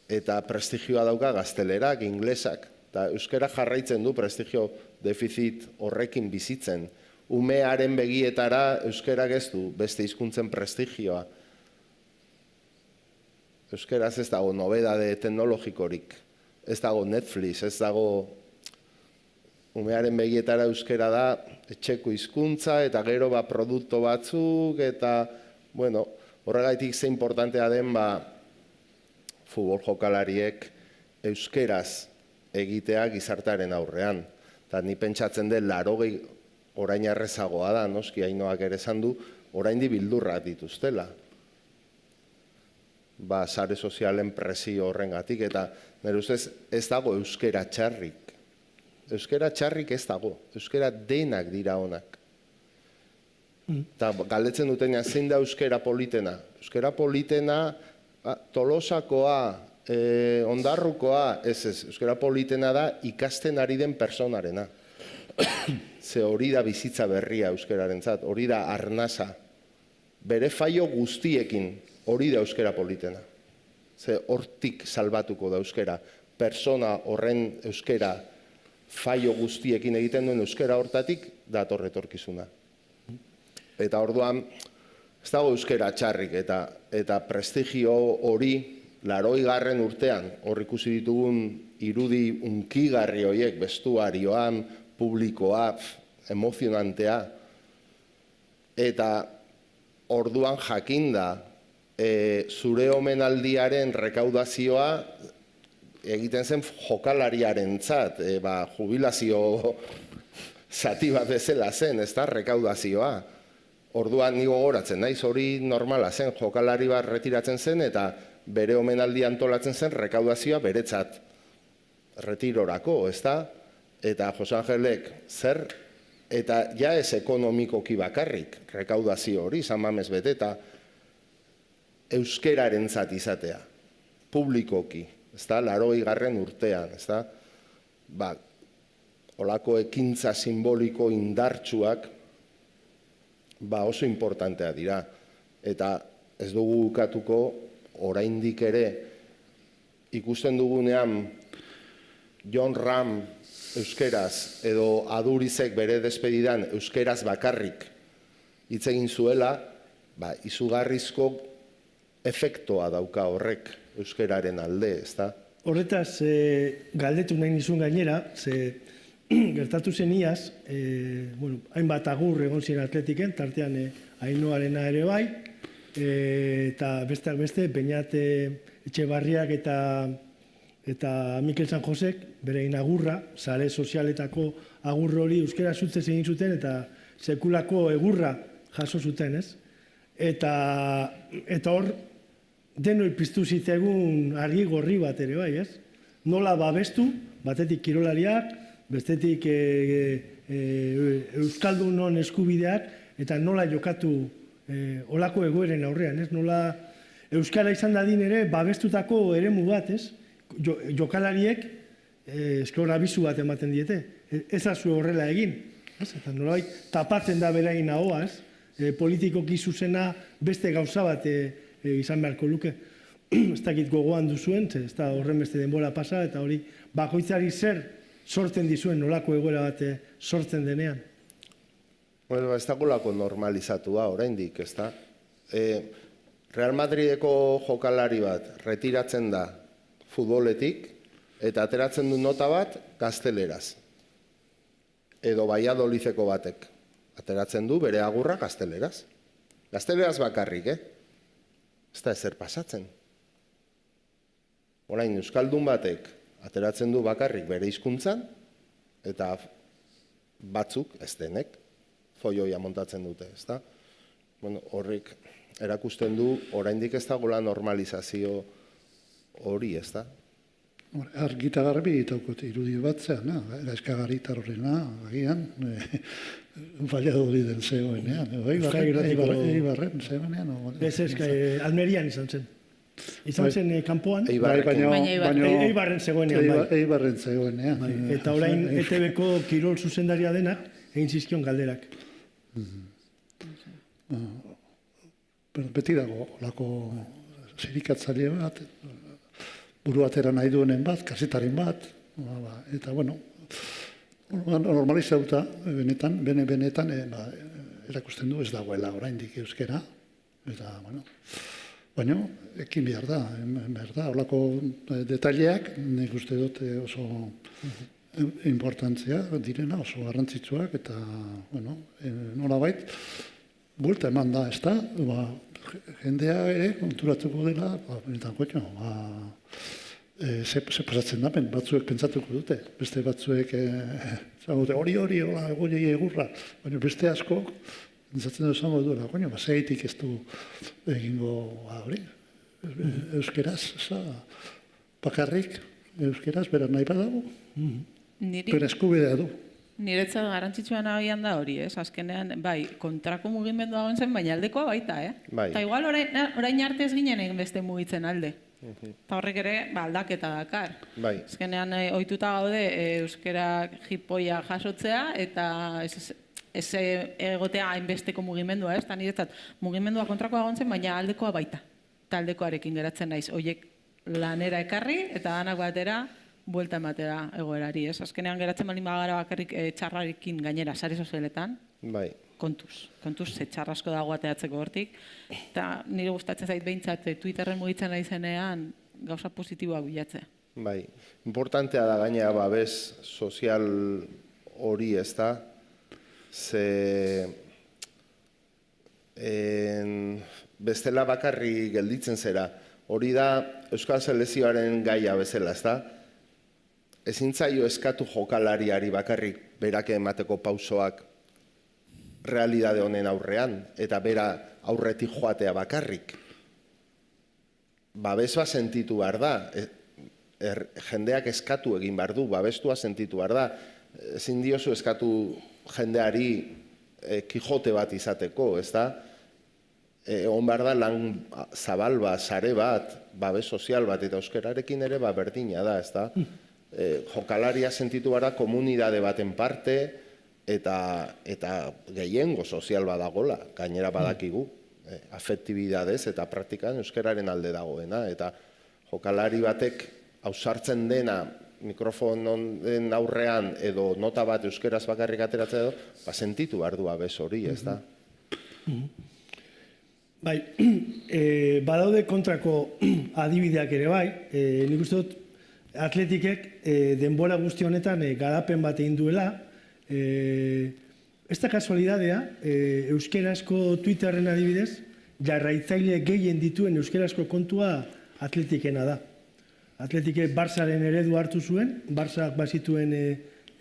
Eta prestigioa dauka gaztelerak, inglesak. Eta euskara jarraitzen du prestigio defizit horrekin bizitzen. Umearen begietara euskarak ez du beste hizkuntzen prestigioa. Euskaraz ez dago nobedade teknologikorik, ez dago Netflix, ez dago umearen begietara euskara da etxeko hizkuntza eta gero produktu batzuk eta, bueno, horregaitik ze importantea den futbol jokalariek euskeraz egitea gizartearen aurrean. Eta ni pentsatzen den 80 orain arrezagoa da, noski Ainoak ere esan du, oraindi bildurrak dituztela. Sare sozialen presio horrengatik, eta nire ustez ez dago euskera txarrik. Euskera txarrik ez dago, euskera denak dira honak. Eta galdetzen dutenean, zein da euskera politena? Euskera politena, Tolosakoa, Ondarrukoa, ez, euskera politena da ikasten ari den personarena. Ze hori da bizitza berria euskerarentzat, hori da arnasa. Bere faio guztiekin, hori da euskera politena. Ze hortik salbatuko da euskera. Persona horren euskera faio guztiekin egiten duen euskera hortatik dator etorkizuna. Eta orduan, ez dago euskera txarrik eta prestigio hori 80. urtean, hor ikusi ditugun irudi unkigarri horiek, bestuarioan, publikoa, emozionantea, eta orduan jakinda zure omenaldiaren rekaudazioa egiten zen jokalariarentzat, jubilazio zati bat bezala zen, ez da, rekaudazioa. Orduan nigo goratzen, naiz hori normala zen, jokalari bat retiratzen zen eta bere omenaldi antolatzen zen rekaudazioa beretzat retirorako, ez da? Eta Jose Angelek zer, eta ja ez ekonomikoki bakarrik rekaudazio hori, San Mames beteta, euskerarentzat izatea, publikoki, ez da, 80. urtean, ez da, olako ekintza simboliko indartsuak, oso importantea dira, eta ez dugu ukatuko, oraindik ere, ikusten dugunean, John Ram euskeraz, edo Adurizek bere despedidan euskeraz bakarrik hitz egin zuela, izugarrizko efektoa dauka horrek euskeraren alde, ez da? Horretaz, galdetu nahi nizun gainera, gertatu zen iaz, hainbat agur egon ziren atletiken, tartean Ainoarena ere bai, eta besteak beste, Beñat Etxebarriak eta Mikel San Josek, berein agurra, sare sozialetako agur hori euskera zutzez egin zuten, eta sekulako egurra jaso zuten, ez? Eta hor, denoi piztu zitegun argi gorri bat ere bai, ez? Nola babestu, batetik kirolariak, bestetik euskaldunon eskubideak, eta nola jokatu olako egoeren aurrean, ez? Nola euskara izan dadin ere babestutako eremu bat, ez? Jokalariek esklora bizu bat ematen diete, ez azu horrela egin, ez? Eta nolabait tapatzen da berain ahoa, ez? Politikoki zuzena beste gauza bat izan beharko luke. Ez dakit gogoan duzuen, ez da horren beste denbora pasa, eta hori bakoitzari zer sortzen dizuen nolako egoera bat sortzen denean. Bueno, ez dagoelako normalizatua oraindik, ez da? Real Madrideko jokalari bat retiratzen da futboletik eta ateratzen du nota bat gazteleraz. Edo Valladolideko batek ateratzen du bere agurra gazteleraz. Gazteleraz bakarrik, Ez da ezer pasatzen. Orain, euskaldun batek ateratzen du bakarrik bere hizkuntzan eta batzuk, ez denek, foioia montatzen dute, ez da? Bueno, horrek erakusten du, oraindik ez dagoela normalizazio hori, ez da? Argita garbi itaukot irudio bat zean, eskagarri horrena, agian, Valladoliden zegoenean, Eibarren zegoenean. Ez, Almerian izan zen. Izan zen kanpoan, Eibarren zegoenean. Eibarren zegoenean. Eta orain ETB-ko kirol zuzendaria denak, egin zizkion galderak. Beti dago, lako zirikatzaile bat, buru atera nahi duenen bat, kasetaren bat, eta bueno, normalizauta, benetan, erakusten du ez dagoela oraindik euskera, eta bueno, baina ekin behar da, holako detaileak, nik uste dut oso importantzia direna, oso garrantzitsuak, eta bueno, nolabait, buelta eman da, ez da, jendea ere konturatuko dela, benetan koetxo, ze pasatzen da, batzuek pentsatuko dute, beste batzuek hori, egolei egurra, baina beste asko, pentsatzen dut zango duela, zeitik ez du egingo hori, euskeraz, bakarrik, euskeraz, beraz nahi badago, bera eskubidea du. Niretzat garrantzitsuan agian da hori, azkenean, bai, kontrako mugimendua egon zen, baina aldekoa baita, Eta igual orain arte ez ginen egin beste mugitzen alde. Eta horrek ere, aldaketa dakar. Azkenean, ohituta gaude, euskera jipoia jasotzea, eta ez egotea hainbesteko mugimendua, eta niretzat mugimendua kontrakoa egon zen, baina aldekoa baita. Eta aldekoarekin geratzen naiz, horiek lanera ekarri, eta danak batera, buelta ematera egoerari, Azkenean geratzen baldin bagara bakarrik txarrarekin gainera sare sozialetan. Kontuz, ze txarrasko dago ateatzeko hortik. Eta nire gustatzen zait behintzat Twitterren mugitzen nahi zenean gauza positiboak bilatzea. Bai, importantea da gainera babes sozial hori, ez da, ze bestela bakarri gelditzen zera. Hori da Euskal Selekzioaren gaia bezala, ez da? Ezin zaio eskatu jokalariari bakarrik berak emateko pausoak realidade honen aurrean, eta bera aurretik joatea bakarrik. Babesua sentitu behar da, jendeak eskatu egin behar du, babestua sentitu behar da. Ezin diozu eskatu jendeari Kijote bat izateko, ez da? Egon behar da lan zabal bat, sare bat, babes sozial bat, eta euskerarekin ere berdina da, ez da? Jokalaria sentitu behar da komunidade baten parte, eta gehiengo sozial badagola, gainera badakigu, afektibidadez eta praktikan euskararen alde dagoena, eta jokalari batek ausartzen dena mikrofonen aurrean edo nota bat euskeraz bakarrik ateratzea edo, sentitu behar du abez hori, ez da? Bai, badaude kontrako adibideak ere bai, nik uste dut atletikek denbora guzti honetan garapen bat egin duela. Ez da kasualidadea, euskerazko Twitterren adibidez, jarraitzaile gehien dituen euskarazko kontua Atletikena da. Atletike Barsaren eredu hartu zuen, Barsak bazituen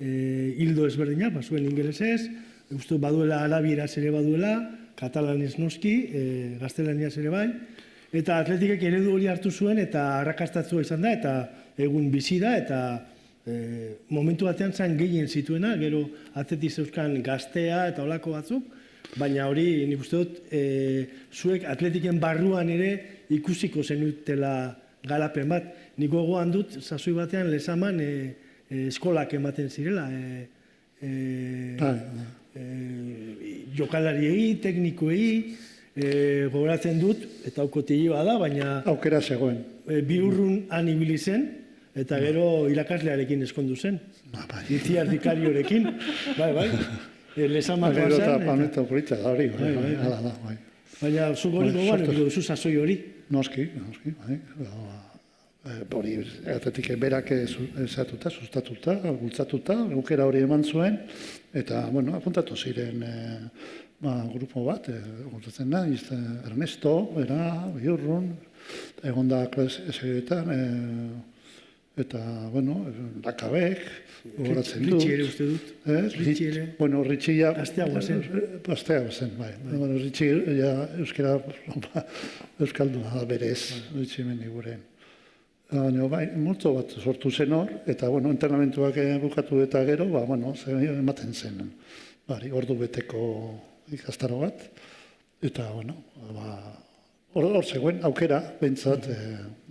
hildo ezberdinak, bazuen ingelesez, uste baduela arabieraz ere baduela, katalanez noski, gaztelaniaz ere bai, eta Atletikek eredu hori hartu zuen eta arrakastatua izan da, eta egun bizi da, eta momentu batean zen gehien zituena, gero Atletik zeuzkan gaztea eta olako batzuk, baina hori nik uste dut zuek Atletiken barruan ere ikusiko zenutela garapen bat. Nik gogoan dut, sasoi batean lezaman eskolak ematen zirela. Jokalariei, teknikoei, gogoratzen dut, eta aukotilloa da, baina... Aukera zegoen. Bi urrun han ibili zen, eta gero irakaslearekin eskondu zen. Itziar dikariorekin, bai. Lezamakoa zen. Eta paneto polita da hori, bai. Baina zu gori gogoan, duzu sasoi hori. Noski, bai. Hori, Atletik berak esatuta, sustatuta, bultzatuta, aukera hori eman zuen, eta, bueno, apuntatu ziren grupo bat, gultatzen da, Ernesto, Biurrun, egon da klaseetan, eta, bueno, Lakabek, gogoratzen dut. Ritxi ere uste dut. Ritxi ere. Bueno, Ritxi ja... Asteagoa zen. Asteagoa zen, bai. Ritxi ja euskalduna da berez, Ritxi meniguren. Bai, multzo bat sortu zen hor, eta, bueno, entrenamentuak bukatu eta gero, bueno, ematen zen. Ordu beteko ikastaro bat, eta, bueno, hor zegoen aukera, behintzat,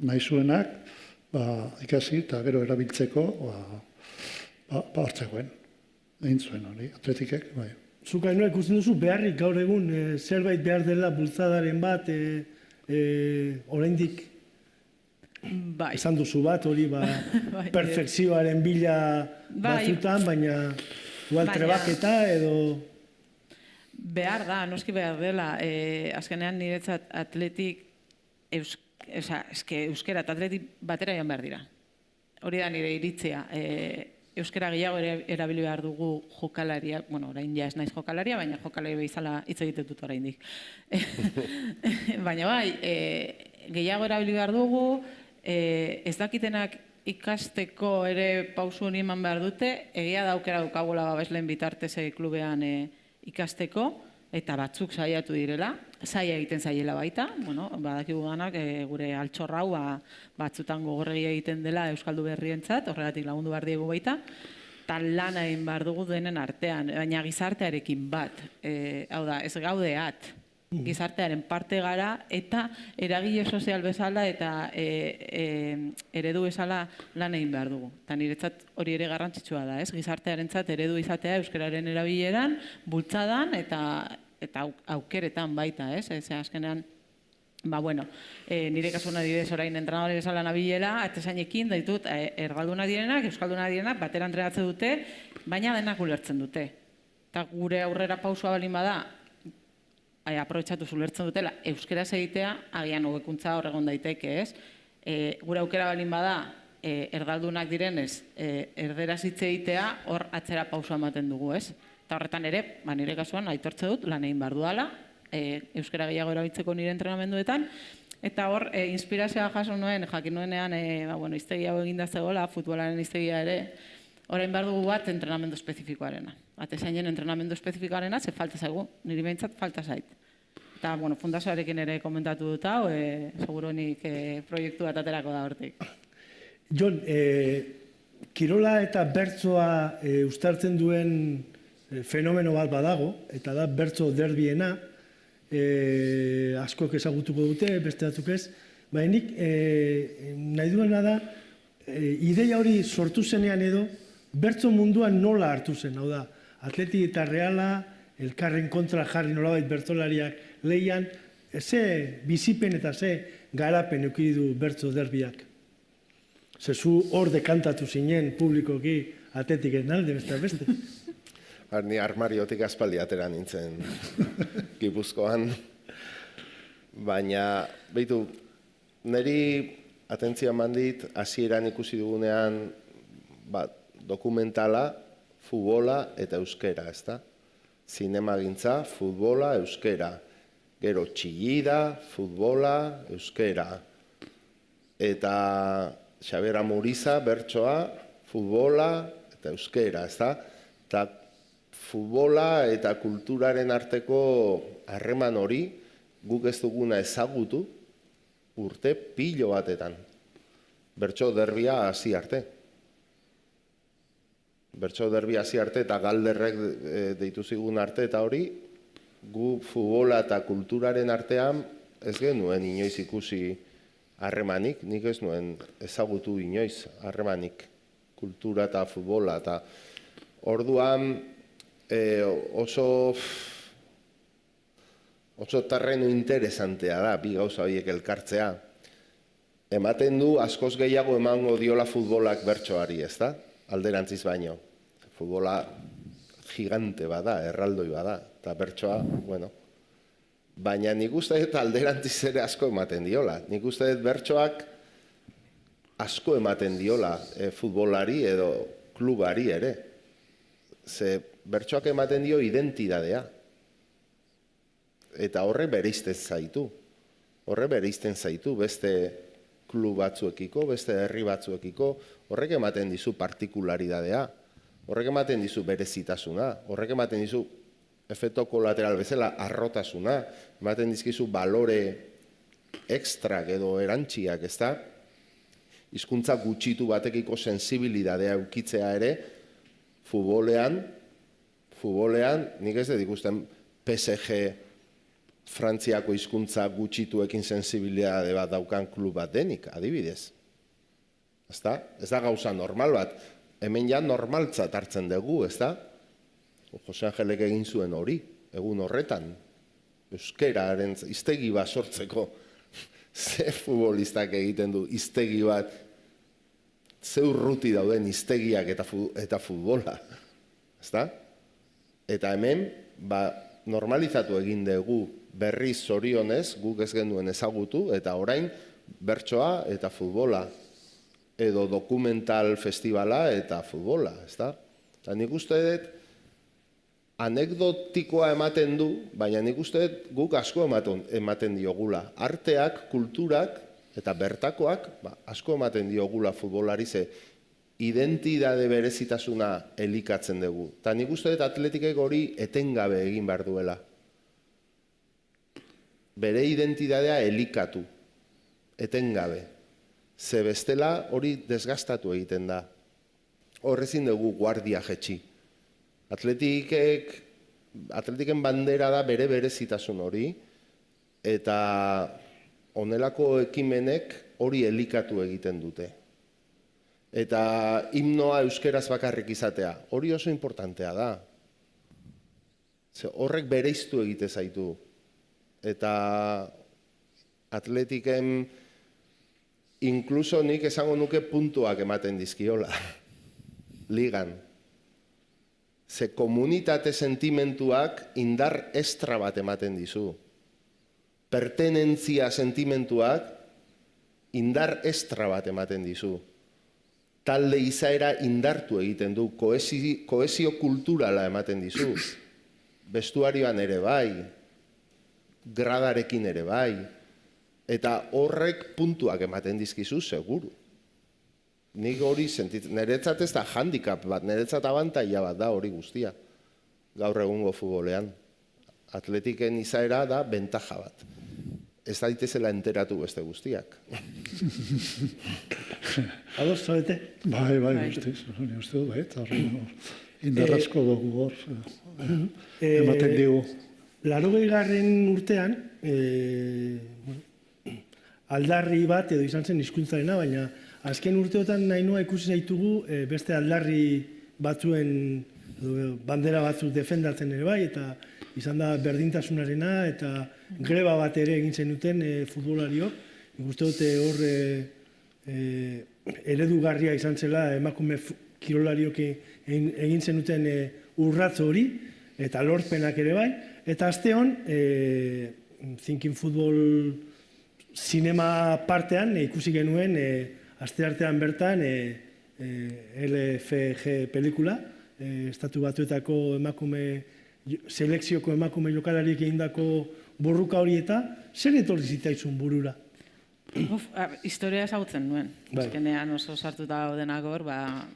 nahi zuenak, ikasi eta gero erabiltzeko, hor zegoen. Egin zuen hori, Atletikek, bai. Zukainoa ikusten duzu, beharrik gaur egun zerbait behar dela bultzadaren bat, oraindik esan duzu bat, hori perfekzioaren bila batzutan, baina igual trebaketa edo... Behar da, noski behar dela. Azkenean niretzat Atletik, euskera eta Atletik batera joan behar dira. Hori da nire iritzea. Euskera gehiago erabili behar dugu jokalaria, bueno, orain ja ez naiz jokalaria, baina jokalari bezala hitz egiten dut oraindik. Baina bai, gehiago erabili behar dugu, ez dakitenak ikasteko ere pausu honi eman behar dute, egia da aukera daukagula babesleen bitartez klubean ikasteko, eta batzuk saiatu direla, zaila egiten zaiela baita, badakigu ganak gure altxorra hau batzutan gogorregia egiten dela Euskaldu berrientzat, horregatik lagundu behar diegu baita, eta lan egin behar dugu denen artean, baina gizartearekin bat, hau da, ez gaudeat, gizartearen parte gara eta eragile sozial bezala eta eredu bezala lan egin behar dugu. Eta niretzat hori ere garrantzitsua da, ez? Gizartearentzat eredu izatea euskararen erabileran, bultzadan eta aukeretan baita, ez? Ez azkenean, nire kasuan adibidez orain entrenadore bezala nabilela, atezainekin ditut erdalduna direnak, euskalduna direnak, batera entrenatzen dute, baina denak ulertzen dute. Eta gure aurrera pausua balin bada, aprobetxatu ulertzen dutela, euskaraz egitea, agian hobekuntza hor egon daiteke, ez? Gure aukera balin bada, erdaldunak direnez, erderaz hitz egitea, hor atzera pausua ematen dugu, ez? Eta horretan ere, nire kasuan, aitortze dut, lan egin behar dudala, euskara gehiago erabiltzeko nire entrenamenduetan, eta hor, inspirazioa jaso nuen, jakin nuenean, iztegia hau eginda zegoela, futbolaren iztegia ere, orain behar dugu bat entrenamendu espezifikoarena. Atezainen entrenamendu espezifikoarena, ze falta zaigu, niri behintzat falta zait. Eta, fundazioarekin ere komentatu dut hau, seguronik proiektu bat aterako da hortik. Jon, kirola eta bertsoa uztartzen duen fenomeno bat badago, eta da bertso derbiena, askok ezagutuko dute, beste batzuk ez, baina nik nahi duena da, ideia hori sortu zenean edo, bertso munduan nola hartu zen, hau da, Atleti eta Reala, elkarren kontra jarri nolabait bertsolariak lehian, ze bizipen eta ze garapen eukidu bertso derbiak. Zezu hor dekantatu zinen publikoki Atletiken alde, beste. Ni armariotik aspaldi atera nintzen Gipuzkoan, baina, behitu, niri atentzia mandit, hasieran ikusi dugunean, dokumentala, futbola eta euskera, ezta? Zinemagintza, futbola, euskera. Gero txillida, futbola, euskera. Eta Xabier Amuriza, bertsoa, futbola eta euskera, ezta? Eta futbola eta kulturaren arteko harreman hori guk ez duguna ezagutu urte pilo batetan. Bertso derbia hasi arte. Bertso derbia hasi arte eta galderrek deitu zigun arte eta hori, gu futbola eta kulturaren artean ez genuen inoiz ikusi harremanik, nik ez nuen ezagutu inoiz harremanik, kultura eta futbola. Eta orduan oso terreno interesantea da, bi gauza horiek elkartzea. Ematen du, askoz gehiago emango diola futbolak bertsoari, ez da? Alderantziz baino. Futbola gigante bada, erraldoi bada, eta bertsoa, bueno. Baina nik uste dut alderantziz ere asko ematen diola. Nik uste dut bertsoak asko ematen diola futbolari edo klubari ere. Ze bertsoak ematen dio identidadea. Eta horre bereizten zaitu. Horre bereizten zaitu beste klub batzuekiko, beste herri batzuekiko, horrek ematen dizu partikularidadea, horrek ematen dizu berezitasuna, horrek ematen dizu efekto kolateral bezala arrotasuna, ematen dizkizu balore ekstrak edo erantziak, ezta? Hizkuntza gutxitu batekiko sensibilidadea eukitzea ere, futbolean, nik ez dut ikusten PSG Frantziako hizkuntza gutxituekin sensibilidade bat daukan klub bat denik, adibidez. Ezta? Ez da gauza normal bat. Hemen ja normaltzat hartzen dugu, ezta? Jose Angelek egin zuen hori, egun horretan. Euskeraren hiztegi bat sortzeko. Ze futbolistak egiten du hiztegi bat, ze urruti dauden hiztegiak eta futbola. Ezta? Eta hemen, normalizatu egin dugu berriz zorionez, guk ez genuen ezagutu, eta orain bertsoa eta futbola, edo dokumental festivala eta futbola, ezta? Eta nik uste dut, anekdotikoa ematen du, baina nik uste dut guk asko ematen diogula. Arteak, kulturak eta bertakoak asko ematen diogula futbolari, ze identidade berezitasuna elikatzen dugu. Eta nik uste dut atletikek hori etengabe egin behar duela. Bere identidadea elikatu, etengabe. Ze bestela hori desgastatu egiten da. Horrezin dugu guardia jetxi. Atletiken bandera da bere berezitasun hori, eta honelako ekimenek hori elikatu egiten dute. Eta himnoa euskeraz bakarrik izatea, hori oso importantea da. Horrek bereiztu egite zaitu. Eta atletiken inkluso nik esango nuke puntuak ematen dizkiola. Ligan. Ze komunitate sentimentuak indar estra bat ematen dizu. Pertenentzia sentimentuak indar estra bat ematen dizu. Talde izaera indartu egiten du, kohesio kulturala ematen dizu. Bestuarioan ere bai, gradarekin ere bai, eta horrek puntuak ematen dizkizu, seguru. Nik hori sentitzen, niretzat ez da handicap bat, niretzat abantaila bat da hori guztia, gaur egungo futbolean. Atletiken izaera da bentaja bat. Ez daitezela enteratu beste guztiak. Ados, zabete? Bai, uste du, eta indarrazko dugu hor, ematen digu. 80. urtean, aldarri bat edo izan zen hizkuntzarena, baina azken urteotan nahi nua ikusi zaitugu beste aldarri batzuen bandera batzuk defendatzen ere bai, eta izan da berdintasunarena eta greba bat ere egin zenuten futbolariok. Ikuste dute hor eredugarria izan zela emakume kirolariok egin zenuten urratz hori, eta lorpenak ere bai. Eta asteon, Thinking Football zinema partean ikusi genuen asteartean bertan LFG pelikula, Estatu Batuetako selekzioko emakume jokalariek egindako borruka hori eta zer etorri zitaizun burura? Historia ezagutzen nuen. Bai. Azkenean oso sartuta gaudenak hor,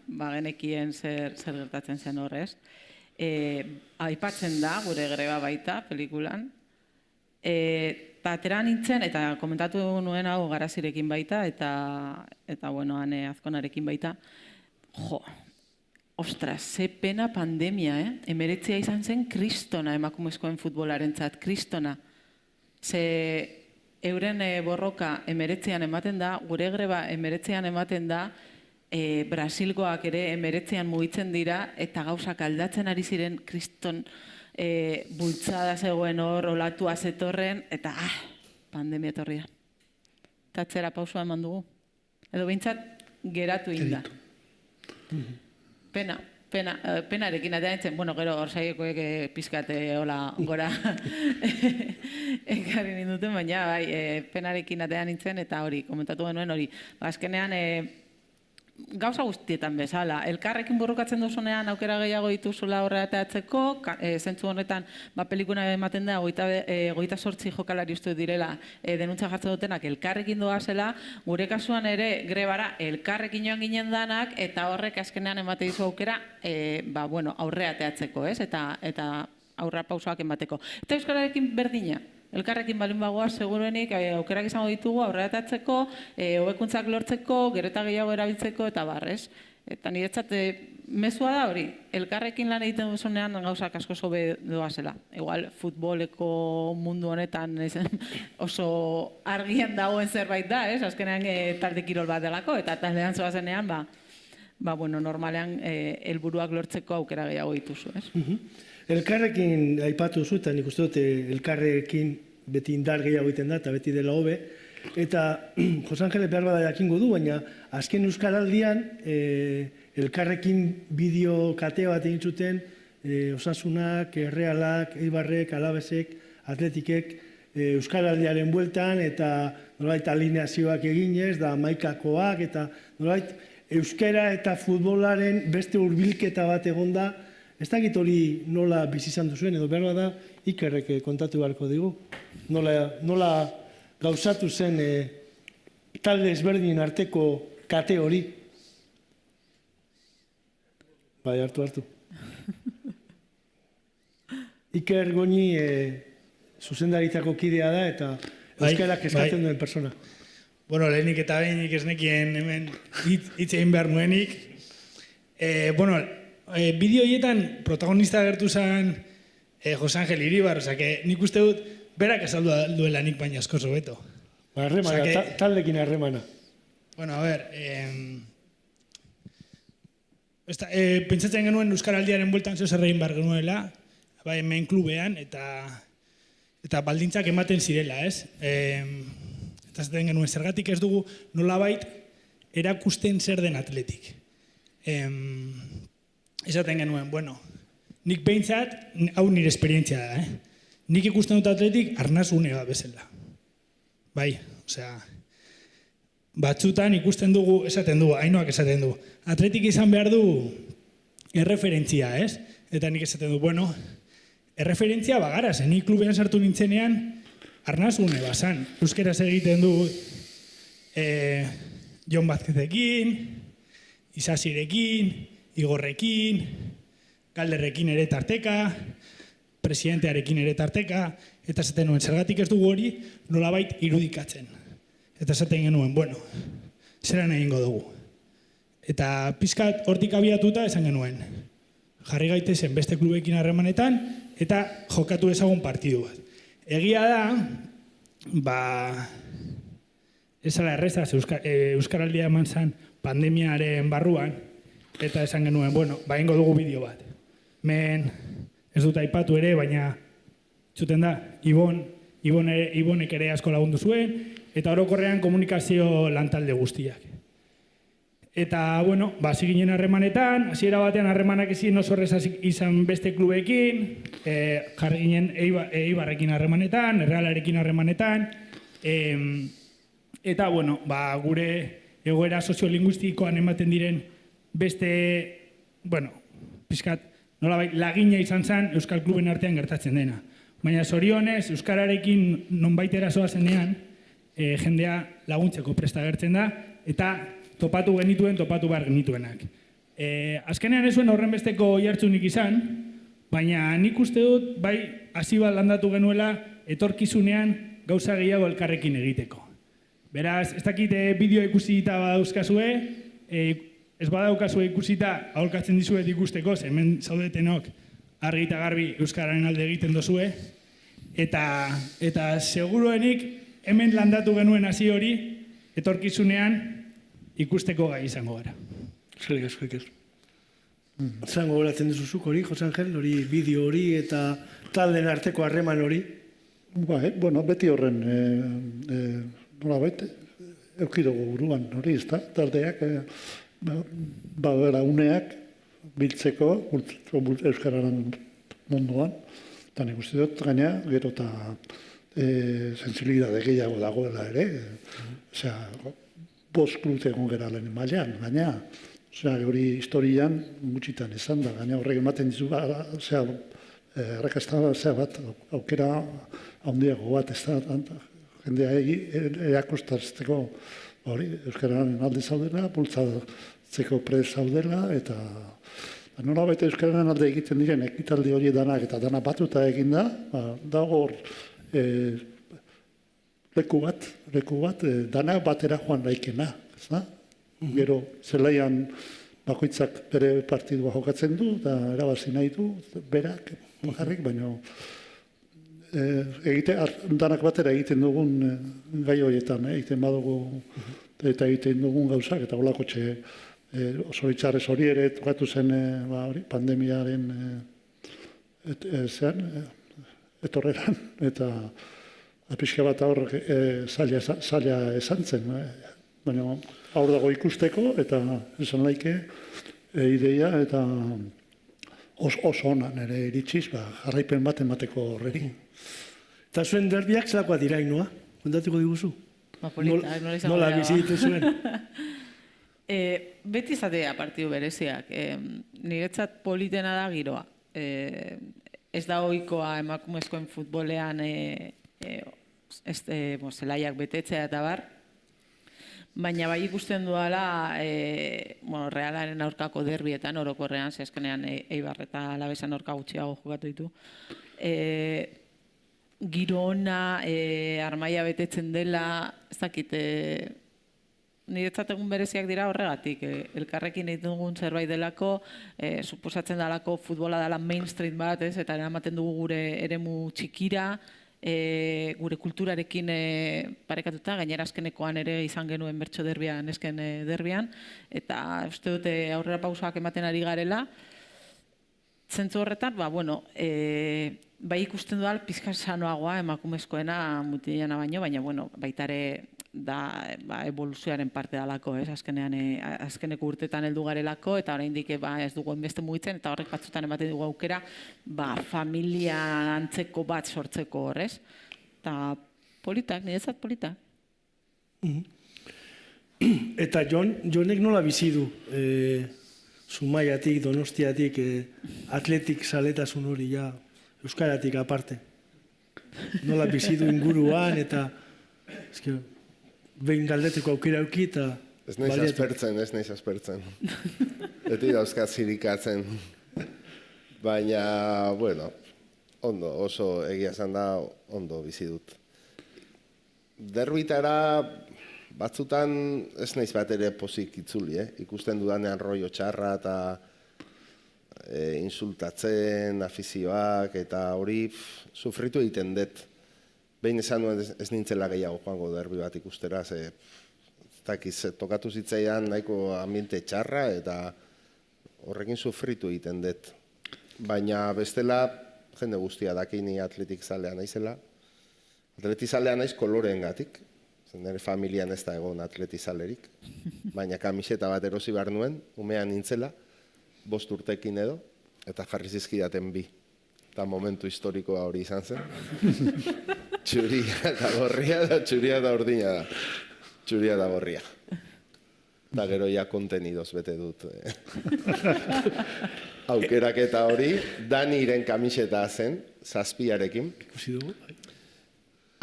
genekien zer gertatzen zen horrez. Aipatzen da, gure greba baita, pelikulan. Atera nintzen, eta komentatu nuen hau Garazirekin baita, eta bueno, Ane Azkonarekin baita. Ostras, ze pena pandemia, 19 izan zen kristona emakumezkoen futbolarentzat, kristona. Ze euren borroka 19an ematen da, gure greba 19an ematen da, Brasilgoak ere 19an mugitzen dira, eta gauzak aldatzen ari ziren kriston bultzada zegoen hor, olatua zetorren, eta pandemia etorria. Eta atzera pausua eman dugu. Edo behintzat geratu inda. Penarekin atea nintzen, bueno, gero Orsailekoek pizkate hola gora ekarri ninduten, baina penarekin atea nintzen, eta hori, komentatu genuen hori. Azkenean, gauza guztietan bezala, elkarrekin borrokatzen duzunean aukera gehiago dituzula horreateatzeko, zentzu honetan, pelikuna ematen da, 28 jokalari uste direla denuntza jartzen dutenak elkarrekin doazela, gure kasuan ere grebara elkarrekin joan ginen danak, eta horrek azkenean emate dizu aukera, aurreateatzeko, eta aurra pausoak emateko. Eta euskararekin berdina. Elkarrekin balin bagoa, seguruenik aukerak izango ditugu aurreratatzeko, hobekuntzak lortzeko, gero eta gehiago erabiltzeko, eta barrez. Eta niretzat, mezua da hori, elkarrekin lan egiten duzunean gauzak asko zobe doazela. Igual, futboleko mundu honetan oso argian dagoen zerbait da, azkenean talde kirol bat delako, eta taldean zoazenean, normalean helburuak lortzeko aukera gehiago dituzu, Elkarrekin aipatu zu, eta nik uste dut elkarrekin beti indar gehiago egiten da, eta beti dela hobe. Eta Jose Angele behar bada jakingo du, baina azken Euskaraldian elkarrekin bideo katea bat egin zuten Osasunak, Errealak, Eibarrek, Alabesek, Atletikek Euskaraldiaren bueltan, eta nolabait alineazioak eginez, da maikakoak, eta nolabait euskara eta futbolaren beste hurbilketa bat egonda. Ez dakit hori nola bizi izan duzuen, edo behar da Ikerrek kontatu beharko digu. Nola gauzatu zen talde ezberdinen arteko kate hori. Bai, hartu. Iker Goñi zuzendaritzako kidea da, eta euskarak eskatzen duen persona. Bueno, lehenik eta behinik ez nekien hemen hitz egin behar nuenik. Bideo horietan protagonista agertu zen Jose Angel Iribar, nik uste dut berak azaldu duela nik baina asko zobeto. Taldekin harremana. Bueno, a ber, pentsatzen genuen Euskaraldiaren bueltan zeu zer egin behar genuela, hemen klubean, eta baldintzak ematen zirela, ez? Eta zaten genuen zergatik ez dugu nolabait erakusten zer den atletik. Esaten genuen, nik behintzat, hau nire esperientzia da, nik ikusten dut atletik arnazune bat bezala. Bai, batzutan ikusten dugu, esaten du, Ainoak esaten du, atletik izan behar du erreferentzia, ez? Eta nik esaten du, erreferentzia bagara, nik klubean sartu nintzenean arnazune bazan. Euskeraz egiten du Jon Bazkezekin, Isasirekin, Igorrekin, Galderrekin ere tarteka, presidentearekin ere tarteka, eta zaten nuen, zergatik ez dugu hori nolabait irudikatzen. Eta zaten genuen, zeran egingo dugu. Eta pizkat hortik abiatuta esan genuen, jarri gaitezen beste klubekin harremanetan, eta jokatu ezagun partidu bat. Egia da, ez ala errezaz Euskaraldia eman zen pandemiaren barruan, eta esan genuen, ingo dugu bideo bat. Men, ez dut aipatu ere, baina txuten da, Ibonek ere asko lagundu zuen, eta orokorrean komunikazio lantalde guztiak. Eta, hasi ginen harremanetan, hasiera batean harremanak ezin oso horrez izan beste klubekin, jarri ginen Eibarrekin harremanetan, Errealarekin harremanetan, eta, gure egoera soziolinguistikoan ematen diren beste, pizkat, nolabait lagina izan zen Euskal Kluben artean gertatzen dena. Baina zorionez, euskararekin nonbait erasoa zenean, jendea laguntzeko presta agertzen da, eta topatu genituen, topatu behar genituenak. Azkenean ez zuen horren besteko jartzunik izan, baina nik uste dut, bai, hasi bat landatu genuela, etorkizunean gauza gehiago elkarrekin egiteko. Beraz, ez dakit bideo ikusita badauzkazue, ez badaukazue ikusita aholkatzen dizuet ikusteko, hemen zaudetenok argi eta garbi euskararen alde egiten dozue, eta seguruenik hemen landatu genuen hasi hori, etorkizunean ikusteko gai izango gara. Eskerrik asko, Iker. Zango goratzen duzuzuk hori, Jose Angel, hori bideo hori eta talden arteko harreman hori? Bueno, beti horren, nolabait, eukidugu buruan hori, ez da, taldeak, uneak biltzeko, euskararen munduan, eta nik uste dut, gaina, gero eta sensibilidade gehiago dagoela ere, osea, 5 klub egon gara lehen mailean, gaina, osea, hori historian gutxitan izan da, gaina horrek ematen dizu, osea, errakastada bat, aukera handiago bat, ez da, jendea erakostazteko hori, euskararen alde zaudela, bultzatzeko prez zaudela, eta nolabait euskararen alde egiten diren ekitaldi hori danak eta dana batuta egin da, dago hor leku bat, dana batera joan daikena, ez da? Gero, zelaian bakoitzak bere partidua jokatzen du, eta erabazi nahi du, berak, bakarrik, baina danak batera egiten dugun gai horietan, egiten badugu eta egiten dugun gauzak, eta holakotxe zoritxarrez hori ere tokatu zen pandemiaren etorreran, eta pixka bat aurrek zaila esan zen, baina aur dago ikusteko, eta esan laike ideia, eta oso honan ere iritsiz, jarraipen bat emateko horreri. Eta zuen derbiak zelakoa dira, Ainhoa? Kontatuko diguzu? Nola bizi dituzuen? Beti izatea partidu bereziak. Niretzat politena da giroa. Ez da ohikoa emakumezkoen futbolean zelaiak betetzea eta bar, baina bai ikusten duela Realaren aurkako derbietan, orokorrean, zehazkenean Eibar eta Alavesan aurka gutxiago jugatu ditu. Giro ona, armaia betetzen dela, ez dakit, niretzat egun bereziak dira horregatik, elkarrekin egiten dugun zerbait delako, suposatzen delako futbola dela mainstream bat, eta eramaten dugu gure eremu txikira, gure kulturarekin parekatuta, gainera azkenekoan ere izan genuen bertso derbian, esken derbian, eta uste dute aurrera pausoak ematen ari garela. Zentzu horretan, bai ikusten dual pizka sanoagoa emakumezkoena mutilena baino, baina baita ere da evoluzioaren parte dalako, azkeneko urtetan heldu garelako, eta oraindik ez dugu beste mugitzen, eta horrek batzutan ematen dugu aukera familia antzeko bat sortzeko horrez. Eta politak, niretzat politak. Eta Jonek nola bizi du Zumaiatik, Donostiatik, atletik zaletasun hori ja, euskaratik aparte? Nola bizi du inguruan, eta behin galdeteko aukera auki eta... Ez naiz aspertzen. Beti dauzkat zirikatzen. Baina, ondo, oso egia esan da, ondo bizi dut. Derbitara batzutan ez naiz bat ere pozik itzuli, ikusten dudanean rollo txarra eta insultatzen, afizioak eta hori sufritu egiten dut. Behin esan nuen ez nintzela gehiago joango derbi bat ikustera, tokatu zitzaidan nahiko ambiente txarra eta horrekin sufritu egiten dut. Baina bestela jende guztia dakini atletik zalea naizela. Atletik zalea naiz koloreen gatik. Nire familian ez da egon atletizalerik, baina kamiseta bat erosi behar nuen, umean nintzela, 5 urtekin edo, eta jarri zizkidaten 2. Eta momentu historikoa hori izan zen. Txuria eta gorria da, txuria eta urdina da. Txuria eta gorria. eta gero ja kontenidoz bete dut. Aukeraketa hori, Daniren kamiseta zen, 7arekin. Ikusi dugu.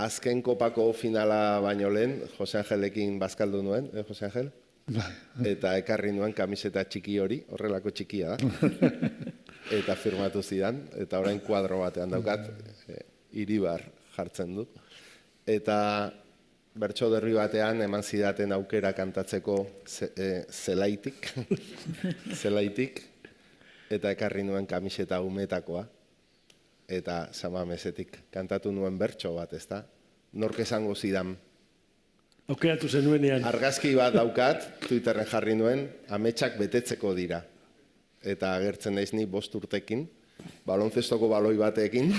Azken kopako finala baino lehen, Jose Angelekin bazkaldu nuen, Jose Angel? Eta ekarri nuen kamiseta txiki hori, horrelako txikia da. Eta firmatu zidan, eta orain kuadro batean daukat, Iribar jartzen du. Eta bertso derri batean eman zidaten aukera kantatzeko zelaitik, eta ekarri nuen kamiseta umetakoa. Eta Samamesetik kantatu nuen bertso bat, ezta? Nork esango zidan. Aukeratu zenuenean. Argazki bat daukat, Twitterren jarri nuen, ametsak betetzeko dira. Eta agertzen naiz ni 5 urtekin, balonzestoko baloi batekin,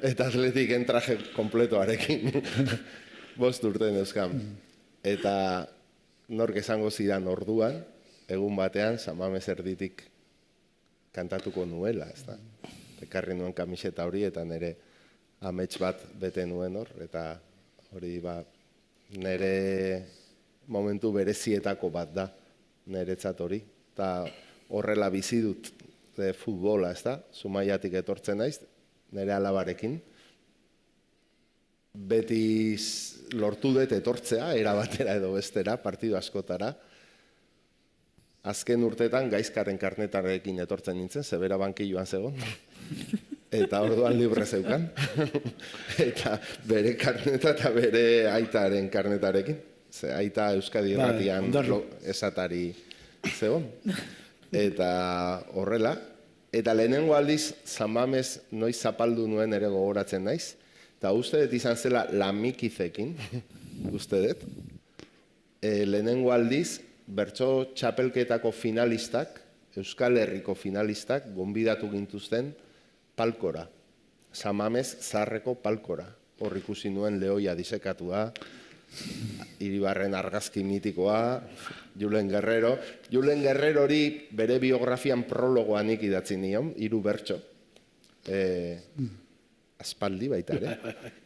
eta atletiken traje kompletoarekin. 5 urte neuzkan. Eta nork esango zidan orduan, egun batean, Samames erditik kantatuko nuela, ezta? Ekarri nuen kamiseta hori eta nire amets bat bete nuen hor, eta hori nire momentu berezietako bat da, niretzat hori. Eta horrela bizi dut futbola, ez da? Zumaiatik etortzen naiz, nire alabarekin. Beti lortu dut etortzea, era batera edo bestera, partidu askotara. Azken urtetan gaizkaren karnetarekin etortzen nintzen, zebera bankiloan zegoen. Eta orduan libre zeukan. Eta bere karneta eta bere aitaren karnetarekin. Ze aita Euskadi Irratian esatari zegoen. Eta horrela. Eta lehenengo aldiz, Samames noiz zapaldu nuen ere gogoratzen naiz. Eta uste dut izan zela Lamikizekin, uste dut. Lehenengo aldiz, bertso txapelketako finalistak, Euskal Herriko finalistak, gonbidatu gintuzten palkora. Samames zaharreko palkora. Hor ikusi nuen Lehoia disekatua, Iribarren argazki mitikoa, Julen Guerrero. Julen Guerrero hori bere biografian prologoan idatzi nion, 3 bertso. Aspaldi baita ere,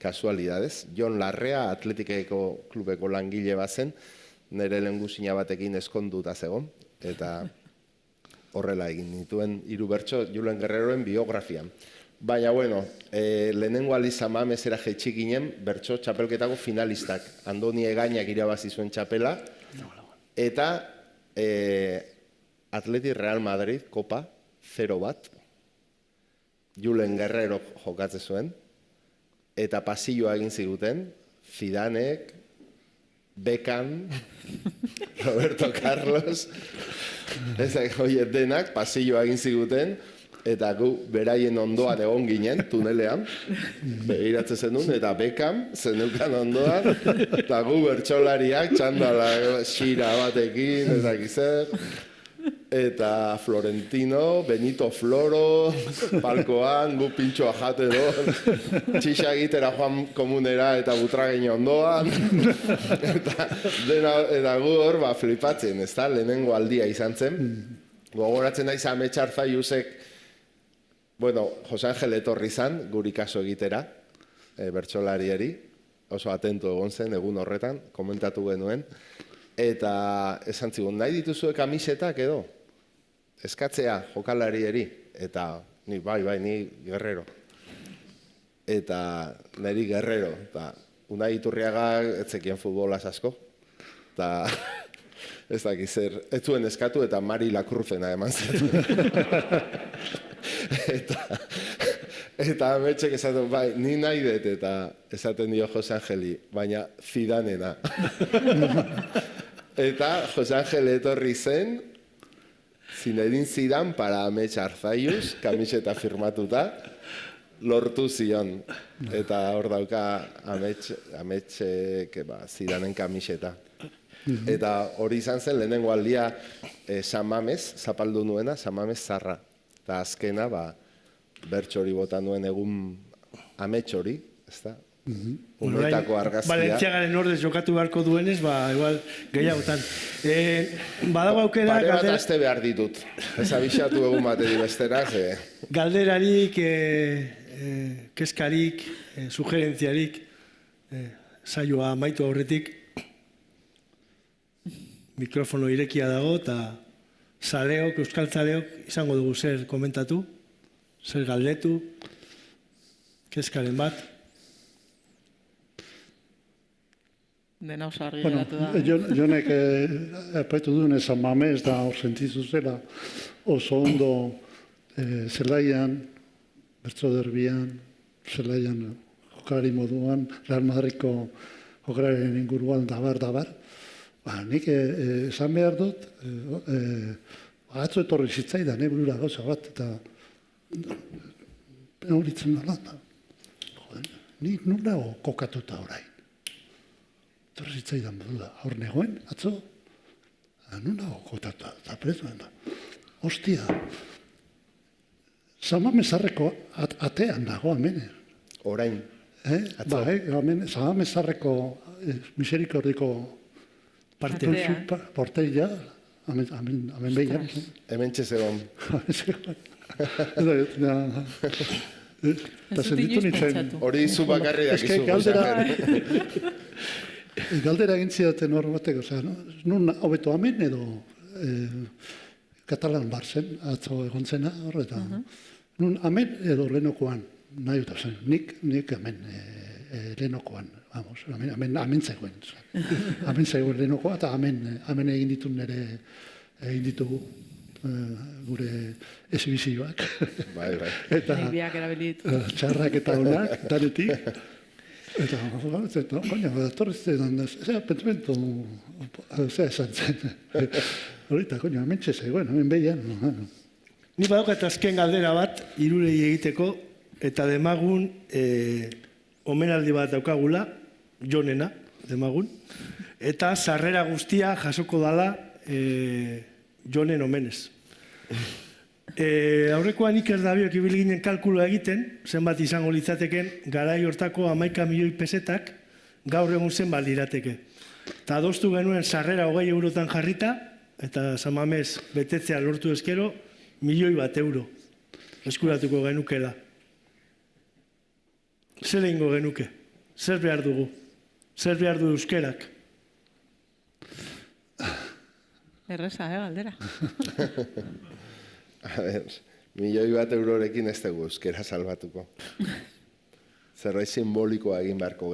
kasualidades. Jon Larrea, Atletikeko klubeko langile bazen, nire lehengusina batekin eskonduta zegoen, eta horrela egin nituen 3 bertso Julen Guerreroen biografian. Baina, bueno, lehenengo aldiz Samamesera jetxik ginen bertso txapelketako finalistak. Andoni Egainak irabazi zuen txapela, eta Atleti Real Madrid, Kopa, 0-1, Julen Guerrero jokatzen zuen, eta pasilloa egin ziguten, Zidanek, Beckham, Roberto Carlos, ezak hoiet denak, pasilloa egin ziguten, eta gu beraien ondoan egon ginen, tunelean, begiratzen zenun, eta Beckham zenukan ondoan, eta gu bertsolariak, txandala xira batekin, ezak izer, eta Florentino, Benito Floro, palkoan, gu pintxoa jate do, txixa egitera joan komunera eta butragein ondoan, eta gu hor flipatzen, ez da, lehenengo aldia izan zen. Gogoratzen naiz Ametsar Zaiusek, bueno, Jose Angel etorri zan, guri kaso egitera, bertsolariari, oso atento egon zen, egun horretan, komentatu genuen, eta esan zigun, nahi dituzue kamisetak edo? Eskatzea jokalarieri, eta ni bai, ni Guerrero. Eta niri Guerrero, eta Unai Iturriaga etzekien futbolaz asko, eta ez dakiz zer, ez zuen eskatu eta Mari Lakruzena eman zen. Eta Ametsek esaten, bai, ni nahi dut, eta esaten dio Jose Angeli, baina Zidanena. Eta Jose Angel etorri zen, Zinedine Zidane para Ametsar Zaius, kamiseta firmatuta, lortu zion. Eta hor dauka Ametsek Zidanen kamiseta. Eta hori izan zen lehenengo aldia Samames, zapaldu nuena, Samames zarra. Eta azkena, bertso hori bota nuen egun Amets hori, ez da? Umetako argazkia. Valentziagaren ordez jokatu beharko duenez, igual gehiagotan. Badago aukera... Pare bat aste behar ditut. Ez abixatu egun bateri bestera, Galderarik, keskarik, sugerentziarik, saioa maitu aurretik. mikrofono irekia dago, eta zaleok, euskal zaleok, izango dugu zer komentatu, zer galdetu, kezkaren bat. Dena oso argi geratu da. Jonek epaitu duen San Mamés da hor sentizu zela oso ondo zelaian, bertso derbian, zelaian jokalari moduan, Real Madridko jokalaren inguruan dabar. Nik esan behar dut, atzo etorri zitzaidan, burura gauza bat, eta horitzen dala. Nik nula kokatuta orain. Etorri zitzaidan badula, hor negoen, atzo, nula kokatuta, eta prezuan da. Ostia, Zamamezarreko atean dago, hemen. Orain. Zamamezarreko miserikordiko porteria, hemen behian. Hemen txezegon. Eta zenditu nintzen. Hori izu bakarri dakizu. Galdera egintzidaten hor bateko, nun hobeto hemen edo Katalan barzen, atzo egon zena hor, eta nun hemen edo lehenokoan, nahi dut zen, nik hemen lehenokoan, vamos, hemen zegoen. Hemen zegoen lehenokoa, eta hemen egin ditu nire, egin ditugu gure esibizioak. Bai. Eta txarrak eta honak, danetik. Eta, koina, datorrezen, pentsamentu, esan zen. Horita, koina, hemen txezegoen, hemen behian. Ni badaukat azken galdera bat, hirurei egiteko, eta demagun omenaldi bat daukagula, Jonena, demagun, eta sarrera guztia jasoko dala Jonen omenez. Aurrekoan Iker Dabiok ibili ginen kalkuloa egiten, zenbat izango litzateken, garai hortako 11 milioi pesetak gaur egun zenbat lirateke. Eta adostu genuen sarrera 20 eurotan jarrita, eta San Mamés betetzea lortu ezkero, €1.000.000 eskuratuko genukela. Zer egingo genuke? Zer behar dugu? Zer behar du euskerak? Erreza, galdera. A ver, €1.000.000 ez dugu euskera salbatuko. Zerbait simbolikoa egin beharko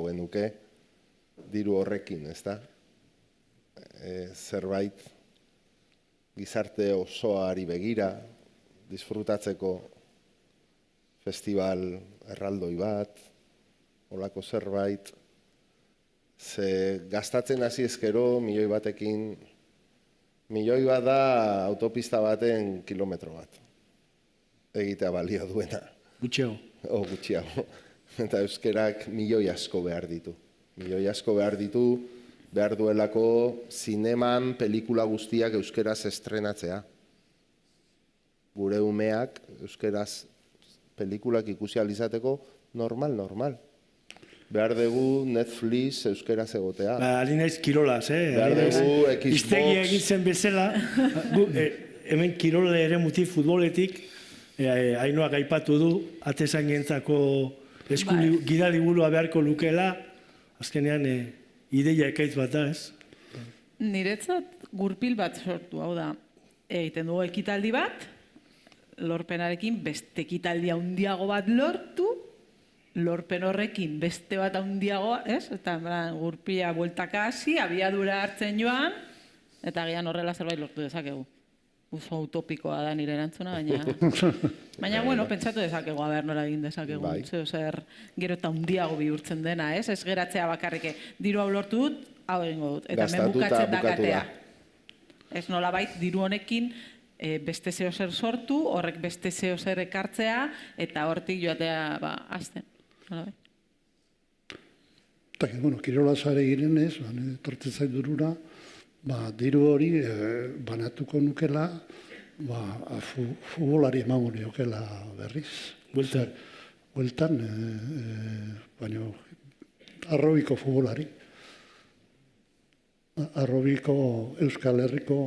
genuke. Diru horrekin, ez da? Zerbait gizarte osoari begira, disfrutatzeko festival erraldoi bat, olako zerbait, ze gastatzen hasi ezkero €1.000.000 €1.000.000 da autopista baten kilometro bat. Egitea balio duena. Gutxiago. Gutxiago. Eta euskerak milioi asko behar ditu. Behar duelako zineman pelikula guztiak euskeraz estrenatzea. Gure umeak euskeraz pelikulak ikusi alizateko normal. Behar dugu Netflix euskeraz egotea. Ali naiz kirolaz, Behar dugu Xbox. Iztegi egitzen bezala, hemen kirole ere muti futboletik, Ainoak aipatu du, atezainentzako gidaliburua beharko lukela, azkenean ideia ekaitz bat da, ez? Niretzat gurpil bat sortu, hau da, egiten dugu ekitaldi bat, lorpenarekin beste ekitaldi handiago bat lortu, lorpen horrekin beste bat handiagoa, ez? Eta gurpila bueltaka hasi, abiadura hartzen joan, eta gian horrela zerbait lortu dezakegu. Oso utopikoa da nire erantzuna, baina, bueno, pentsatu dezakegu, aber nola egin dezakegu, zer gero eta handiago bihurtzen dena, ez? Ez geratzea bakarrike, diru hau lortu dut, hau egingo dut, eta hemen bukatzen dakatea. Ez nolabait, diru honekin beste zeo zer sortu, horrek beste zeo zer ekartzea, eta hortik joatea, azten. Eta, bueno, kirola zare girenez, tortzen zait durura, diru hori banatuko nukela, futbolari emango niokela berriz. Bueltan, baina arrobiko futbolari. Arrobiko Euskal Herriko,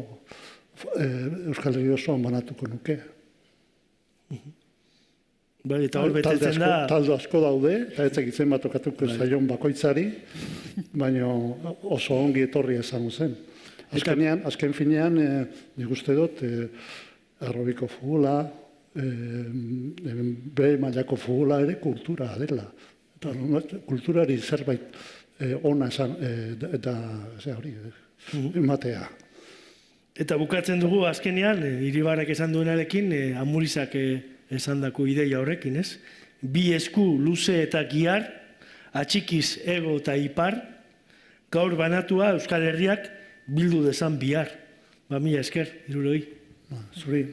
Euskal Herri osoan banatuko nuke. Eta hor betetzen da... Taldo asko daude, eta ez egitzen bat okatuko zaion bakoitzari, baina oso ongi etorria izango zen. Azken finean, nik uste dut, aerobiko futbola, B mailako futbola ere kultura dela. Kulturari zerbait ona esan, eta hori, ematea. Eta bukatzen dugu azkenean, Iribarrek esan duenarekin, Amurizak esan dako ideia horrekin, ez? Bi esku luze eta gihar, atxikiz ego eta ipar, gaur banatua Euskal Herriak bildu dezan bihar. Mila esker, Irurogei. Zuri.